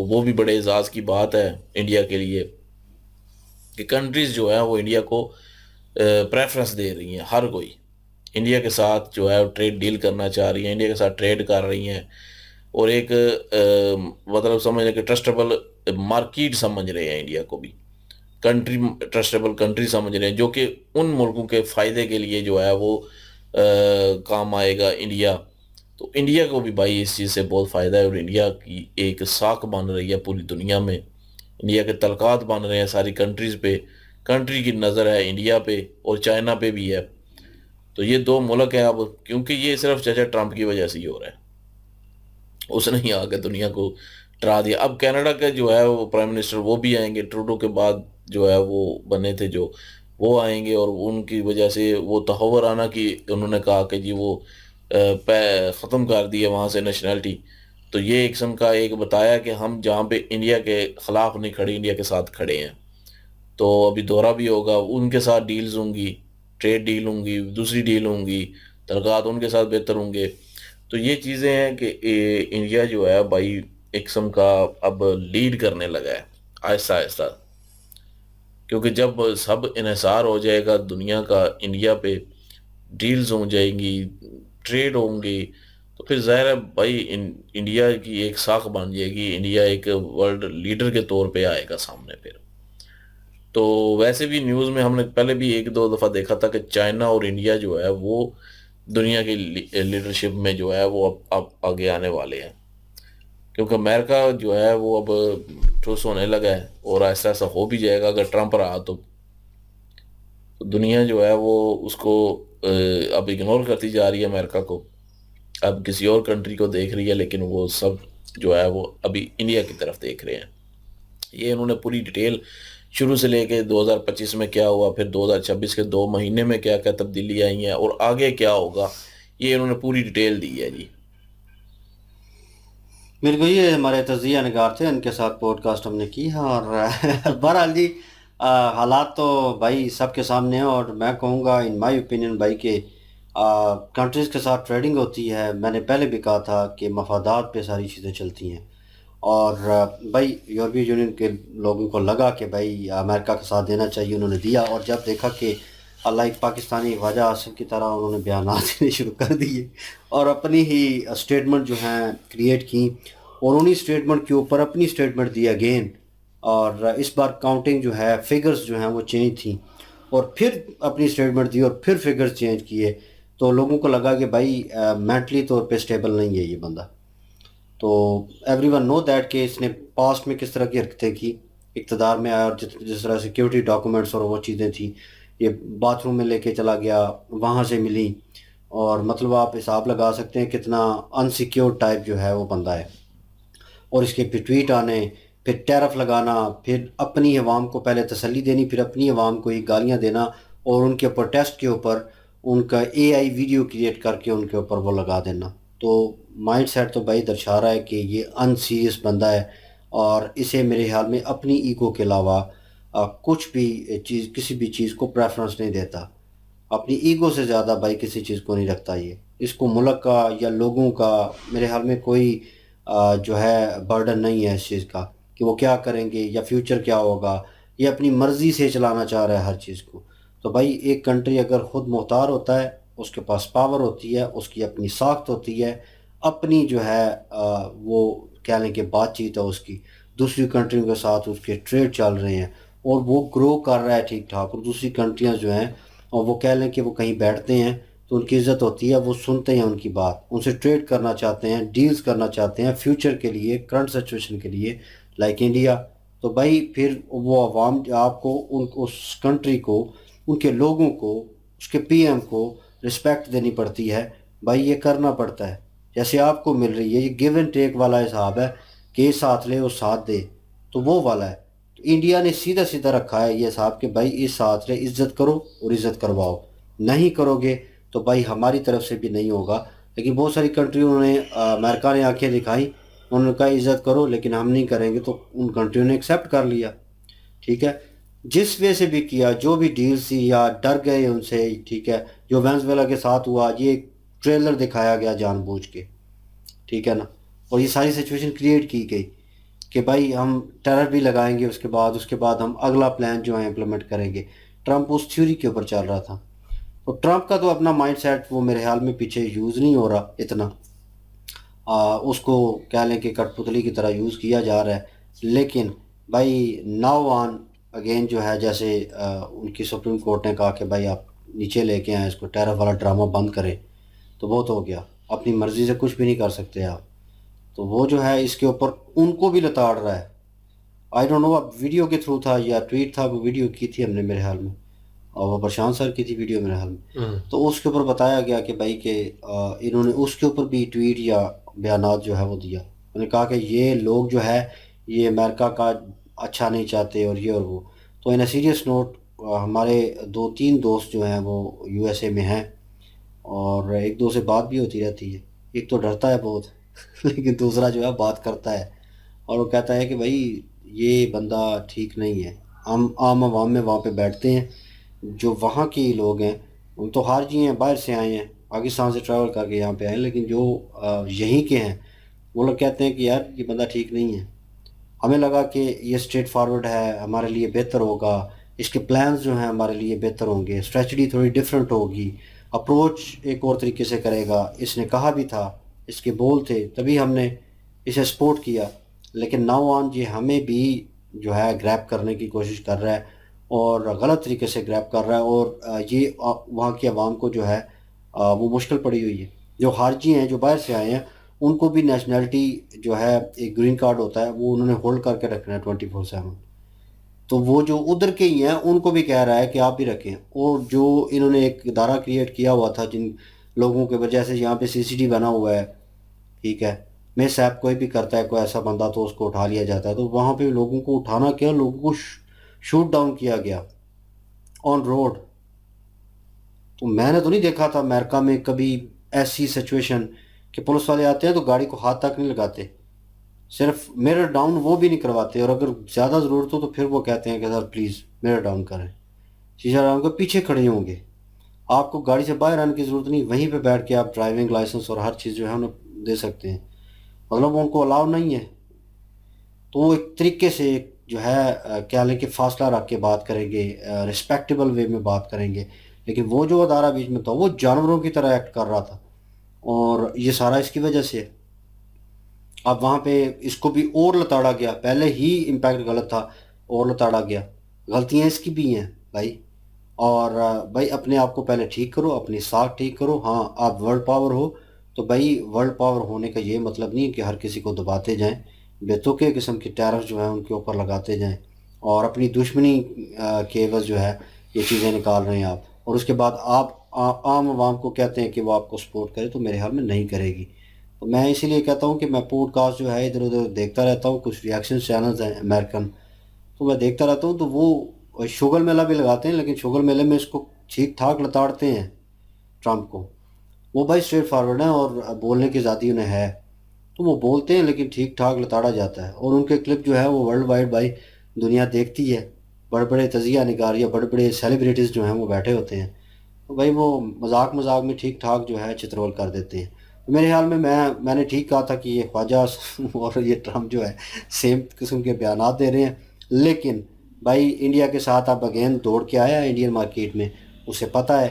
वो भी बड़े एजाज़ की बात है इंडिया के लिए कि कंट्रीज़ जो है वो इंडिया को प्रेफरेंस दे रही हैं। हर कोई इंडिया के साथ जो है ट्रेड डील करना चाह रही हैं, इंडिया के साथ ट्रेड कर रही हैं, और एक मतलब समझ लें कि ट्रस्टेबल मार्केट समझ रहे हैं इंडिया को भी, कंट्री ट्रस्टेबल कंट्री समझ रहे हैं, जो कि उन मुल्कों के फ़ायदे के लिए जो है वो काम आएगा इंडिया। तो इंडिया को भी भाई इस चीज़ से बहुत फ़ायदा है, और इंडिया की एक साख बन रही है पूरी दुनिया में, इंडिया के तलकात बन रहे हैं सारी कंट्रीज़ पे, कंट्री की नज़र है इंडिया पे और चाइना पे भी है। तो ये 2 मुल्क हैं अब, क्योंकि ये सिर्फ चाचा ट्रंप की वजह से ही हो रहा है, उसने ही आके दुनिया को डरा दिया। अब कनाडा के जो है वो प्राइम मिनिस्टर वो भी आएंगे, ट्रूडो के बाद जो है वो बने थे जो, वो आएंगे, और उनकी वजह से वो तहव्वुर आना कि उन्होंने कहा कि जी वो ख़त्म कर दिया वहाँ से नेशनलिटी। तो ये एक किस्म का एक बताया कि हम जहाँ पे इंडिया के ख़िलाफ़ नहीं खड़े, इंडिया के साथ खड़े हैं। तो अभी दौरा भी होगा, उनके साथ डील्स होंगी, ट्रेड डील होंगी, दूसरी डील होंगी, तलकात उनके साथ बेहतर होंगे। तो ये चीज़ें हैं कि इंडिया जो है भाई एक किस्म का अब लीड करने लगा है आहिस्ता आहिस्ता, क्योंकि जब सब इन्हिसार हो जाएगा दुनिया का इंडिया पे, डील्स हो जाएंगी, ट्रेड होंगी, तो फिर जाहिर है भाई इंडिया की एक साख बन जाएगी, इंडिया एक वर्ल्ड लीडर के तौर पे आएगा सामने फिर। तो वैसे भी न्यूज़ में हमने पहले भी एक दो दफ़ा देखा था कि चाइना और इंडिया जो है वो दुनिया की लीडरशिप में जो है वो अब आगे आने वाले हैं, क्योंकि अमेरिका जो है वो अब ठुस होने लगा है और ऐसा ऐसा हो भी जाएगा अगर ट्रंप रहा तो दुनिया जो है वो उसको अब इग्नोर करती जा रही है अमेरिका को, अब किसी और कंट्री को देख रही है, लेकिन वो सब जो है वो अभी इंडिया की तरफ देख रहे हैं। ये इन्होंने पूरी डिटेल शुरू से लेके 2025 में क्या हुआ, फिर 2026 के 2 महीने में क्या क्या तब्दीली आई हैं और आगे क्या होगा, ये इन्होंने पूरी डिटेल दी है जी। मेरे को ये हमारे तजिया निगार थे, उनके साथ पॉडकास्ट हमने की है। और बहरहाल जी, हालात तो भाई सबके सामने है। और मैं कहूँगा इन माय ओपिनियन भाई के कंट्रीज़ के साथ ट्रेडिंग होती है, मैंने पहले भी कहा था कि मफादात पे सारी चीज़ें चलती हैं। और भाई यूरोपीय यूनियन के लोगों को लगा कि भाई अमेरिका का साथ देना चाहिए, उन्होंने दिया। और जब देखा कि अल्लाह एक पाकिस्तानी ख्वाजा आसिफ की तरह उन्होंने बयान देने शुरू कर दिए और अपनी ही स्टेटमेंट जो हैं क्रिएट की, और उन्हीं स्टेटमेंट के ऊपर अपनी स्टेटमेंट दी अगेन। और इस बार काउंटिंग जो है, फिगर्स जो हैं वो चेंज थी, और फिर अपनी स्टेटमेंट दी और फिर फिगर्स चेंज किए। तो लोगों को लगा कि भाई मेंटली तौर पे स्टेबल नहीं है ये बंदा। तो एवरीवन नो दैट कि इसने पास्ट में किस तरह की हरकतें की, इक़्तिदार में आया और जिस तरह सिक्योरिटी डॉक्यूमेंट्स और वो चीज़ें थी, ये बाथरूम में लेके चला गया, वहाँ से मिली। और मतलब आप हिसाब लगा सकते हैं कितना अनसिक्योर टाइप जो है वो बंदा है। और इसके फिर ट्वीट आने, फिर टैरिफ लगाना, फिर अपनी अवाम को पहले तसल्ली देनी, फिर अपनी अवाम को ही गालियाँ देना, और उनके प्रोटेस्ट के ऊपर उनका एआई वीडियो क्रिएट करके उनके ऊपर वो लगा देना। तो माइंड सेट तो भाई दर्शा रहा है कि ये अनसीरियस बंदा है, और इसे मेरे ख्याल में अपनी ईगो के अलावा कुछ भी चीज़, किसी भी चीज़ को प्रेफरेंस नहीं देता। अपनी ईगो से ज़्यादा भाई किसी चीज़ को नहीं रखता ये। इसको मुल्क का या लोगों का मेरे ख्याल में कोई जो है बर्डन नहीं है इस चीज़ का कि वो क्या करेंगे या फ्यूचर क्या होगा। ये अपनी मर्ज़ी से चलाना चाह रहा है हर चीज़ को। तो भाई एक कंट्री अगर ख़ुद मुख्तार होता है, उसके पास पावर होती है, उसकी अपनी साख्त होती है, अपनी जो है वो कह लें कि बातचीत है उसकी, दूसरी कंट्रियों के साथ उसके ट्रेड चल रहे हैं और वो ग्रो कर रहा है ठीक ठाक, और दूसरी कंट्रियाँ जो हैं और वो कह लें कि वो कहीं बैठते हैं तो उनकी इज़्ज़त होती है, वो सुनते हैं उनकी बात, उनसे ट्रेड करना चाहते हैं, डील्स करना चाहते हैं फ्यूचर के लिए, करंट सिचुएशन के लिए, लाइक इंडिया। तो भाई फिर वो अवाम आपको उस कंट्री को, उनके लोगों को, उसके पीएम को रिस्पेक्ट देनी पड़ती है। भाई ये करना पड़ता है, जैसे आपको मिल रही है, ये गिव एंड टेक वाला हिसाब है कि साथ ले और साथ दे, तो वो वाला है। तो इंडिया ने सीधा सीधा रखा है ये हिसाब कि भाई इस साथ ले, इज़्ज़त करो और इज़्ज़त करवाओ, नहीं करोगे तो भाई हमारी तरफ से भी नहीं होगा। लेकिन बहुत सारी कंट्री उन्होंने अमेरिका ने आंखें दिखाई, उन्होंने कहा इज़्ज़त करो लेकिन हम नहीं करेंगे, तो उन कंट्रियों ने एक्सेप्ट कर लिया। ठीक है, जिस वे से भी किया, जो भी डील्स थी, या डर गए उनसे, ठीक है, जो वेनेजुएला के साथ हुआ, ये ट्रेलर दिखाया गया जानबूझ के, ठीक है ना। और ये सारी सिचुएशन क्रिएट की गई कि भाई हम टेरर भी लगाएंगे, उसके बाद हम अगला प्लान जो है इम्प्लीमेंट करेंगे। ट्रंप उस थ्योरी के ऊपर चल रहा था। तो ट्रंप का तो अपना माइंड सेट वो मेरे ख्याल में पीछे यूज़ नहीं हो रहा इतना, उसको कह लें कि कठपुतली की तरह यूज़ किया जा रहा है। लेकिन भाई नाउ ऑन अगेन जो है, जैसे उनकी सुप्रीम कोर्ट ने कहा कि भाई आप नीचे लेके आए इसको, टेरर वाला ड्रामा बंद करें, तो बहुत हो गया, अपनी मर्ज़ी से कुछ भी नहीं कर सकते आप। तो वो जो है इसके ऊपर उनको भी लताड़ रहा है। आई डोंट नो, अब वीडियो के थ्रू था या ट्वीट था, वो वीडियो की थी हमने मेरे ख्याल में, और वो प्रशांत सर की थी वीडियो मेरे ख्याल में। तो उसके ऊपर बताया गया कि भाई के इन्होंने उसके ऊपर भी ट्वीट या बयानात जो है वो दिया। उन्होंने कहा कि ये लोग जो है ये अमेरिका का अच्छा नहीं चाहते और ये और वो। तो इन सीरियस नोट, हमारे 2-3 दोस्त जो हैं वो यूएसए में हैं, और एक दो से बात भी होती रहती है। एक तो डरता है बहुत लेकिन दूसरा जो है बात करता है, और वो कहता है कि भाई ये बंदा ठीक नहीं है। हम आम आवाम में वहाँ पे बैठते हैं, जो वहाँ के लोग हैं उन तो खारजी हैं, बाहर से आए हैं, पाकिस्तान से ट्रैवल करके यहाँ पे आए, लेकिन जो यहीं के हैं वो लोग कहते हैं कि यार ये बंदा ठीक नहीं है। हमें लगा कि ये स्ट्रेट फॉरवर्ड है, हमारे लिए बेहतर होगा, इसके प्लान्स जो हैं हमारे लिए बेहतर होंगे, स्ट्रेटजी थोड़ी डिफरेंट होगी, अप्रोच एक और तरीके से करेगा। इसने कहा भी था, इसके बोल थे, तभी हमने इसे सपोर्ट किया। लेकिन नाउ ऑन ये हमें भी जो है ग्रैब करने की कोशिश कर रहा है और गलत तरीके से ग्रैब कर रहा है। और ये वहाँ की आवाम को जो है वो मुश्किल पड़ी हुई है। जो खारजी हैं, जो बाहर से आए हैं, उनको भी नेशनैलिटी जो है, एक ग्रीन कार्ड होता है, वो उन्होंने होल्ड करके रखना है 24/7। तो वो जो उधर के ही हैं उनको भी कह रहा है कि आप भी रखें। और जो इन्होंने एक इदारा क्रिएट किया हुआ था जिन लोगों के वजह से, यहाँ पे सीसीटी बना हुआ है, ठीक है, मिस ऐप कोई भी करता है, कोई ऐसा बंदा, तो उसको उठा लिया जाता है। तो वहाँ पे लोगों को उठाना क्या, लोगों को शूट डाउन किया गया ऑन रोड। तो मैंने तो नहीं देखा था अमेरिका में कभी ऐसी सिचुएशन कि पुलिस वाले आते हैं तो गाड़ी को हाथ तक नहीं लगाते, सिर्फ मिरर डाउन वो भी नहीं करवाते। और अगर ज़्यादा ज़रूरत हो तो फिर वो कहते हैं कि सर प्लीज़ मिरर डाउन करें, शीशा डाउन कर, पीछे खड़े होंगे। आपको गाड़ी से बाहर आने की ज़रूरत नहीं, वहीं पे बैठ के आप ड्राइविंग लाइसेंस और हर चीज़ जो है उन्हें दे सकते हैं। मतलब उनको अलाउ नहीं है। तो वो एक तरीके से जो है क्या लें कि फासला रख के बात करेंगे, रिस्पेक्टेबल वे में बात करेंगे। लेकिन वो जो अदारा बीच में था वो जानवरों की तरह एक्ट कर रहा था, और ये सारा इसकी वजह से है। अब वहाँ पे इसको भी और लताड़ा गया, पहले ही इम्पैक्ट गलत था और लताड़ा गया। गलतियाँ इसकी भी हैं भाई। और भाई अपने आप को पहले ठीक करो, अपनी साख ठीक करो। हाँ, आप वर्ल्ड पावर हो तो भाई वर्ल्ड पावर होने का ये मतलब नहीं है कि हर किसी को दबाते जाएं, बेतुके किस्म की टैरिफ जो है उनके ऊपर लगाते जाएं, और अपनी दुश्मनी के एवज जो है ये चीज़ें निकाल रहे हैं आप। और उसके बाद आप आम आवाम को कहते हैं कि वो आपको सपोर्ट करे, तो मेरे ख्याल में नहीं करेगी। तो मैं इसीलिए कहता हूँ कि मैं पॉडकास्ट जो है इधर उधर देखता रहता हूँ, कुछ रिएक्शन चैनल्स हैं अमेरिकन, तो मैं देखता रहता हूँ। तो वो शुगर मेला भी लगाते हैं, लेकिन शुगर मेले में इसको ठीक ठाक लताड़ते हैं ट्रम्प को। वो भाई स्ट्रेट फॉरवर्ड हैं और बोलने की आज़ादी उन्हें है, तो वो बोलते हैं लेकिन ठीक ठाक लताड़ा जाता है। और उनके क्लिप जो है वो वर्ल्ड वाइड भाई दुनिया देखती है। बड़े बड़े तजिया निगार या बड़े बड़े सेलिब्रिटीज़ जो हैं वो बैठे होते हैं, तो भाई वो मजाक मजाक में ठीक ठाक जो है चित्रवल कर देते हैं। तो मेरे ख्याल में मैंने ठीक कहा था कि ये ख्वाजा और ये ट्रम्प जो है सेम किस्म के बयानात दे रहे हैं। लेकिन भाई इंडिया के साथ अब अगेन दौड़ के आया है इंडियन मार्केट में। उसे पता है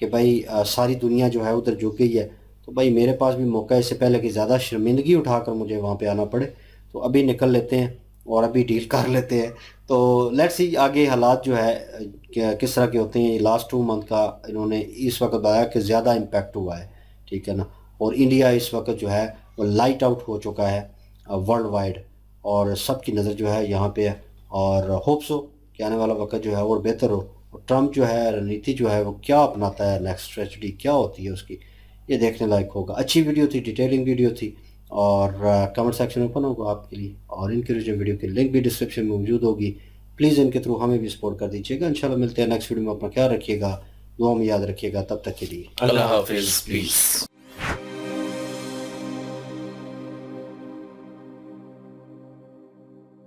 कि भाई सारी दुनिया जो है उधर झुक गई है, तो भाई मेरे पास भी मौका है, इससे पहले कि ज़्यादा शर्मिंदगी उठाकर मुझे वहाँ पे आना पड़े, तो अभी निकल लेते हैं और अभी डील कर लेते हैं। तो लेट्स सी आगे हालात जो है किस तरह के होते हैं। लास्ट 2 मंथ का इन्होंने इस वक्त बताया कि ज़्यादा इम्पैक्ट हुआ है, ठीक है ना। और इंडिया इस वक्त जो है वो लाइट आउट हो चुका है वर्ल्ड वाइड, और सबकी नज़र जो है यहाँ पे है। और होप सो कि आने वाला वक्त जो है और बेहतर हो। और ट्रम्प जो है रणनीति जो है वो क्या अपनाता है, नेक्स्ट स्ट्रेटजी क्या होती है उसकी, ये देखने लायक होगा। अच्छी वीडियो थी, डिटेलिंग वीडियो थी, और कमेंट सेक्शन ओपन होगा आपके लिए, और इनके जो वीडियो की लिंक भी डिस्क्रिप्शन में मौजूद होगी। प्लीज़ इनके थ्रू हमें भी सपोर्ट कर दीजिएगा। इंशाल्लाह मिलते हैं नेक्स्ट वीडियो में। अपना ख्याल रखिएगा, दुआ में याद रखिएगा। तब तक के लिए अल्लाह हाफिज़, पीस।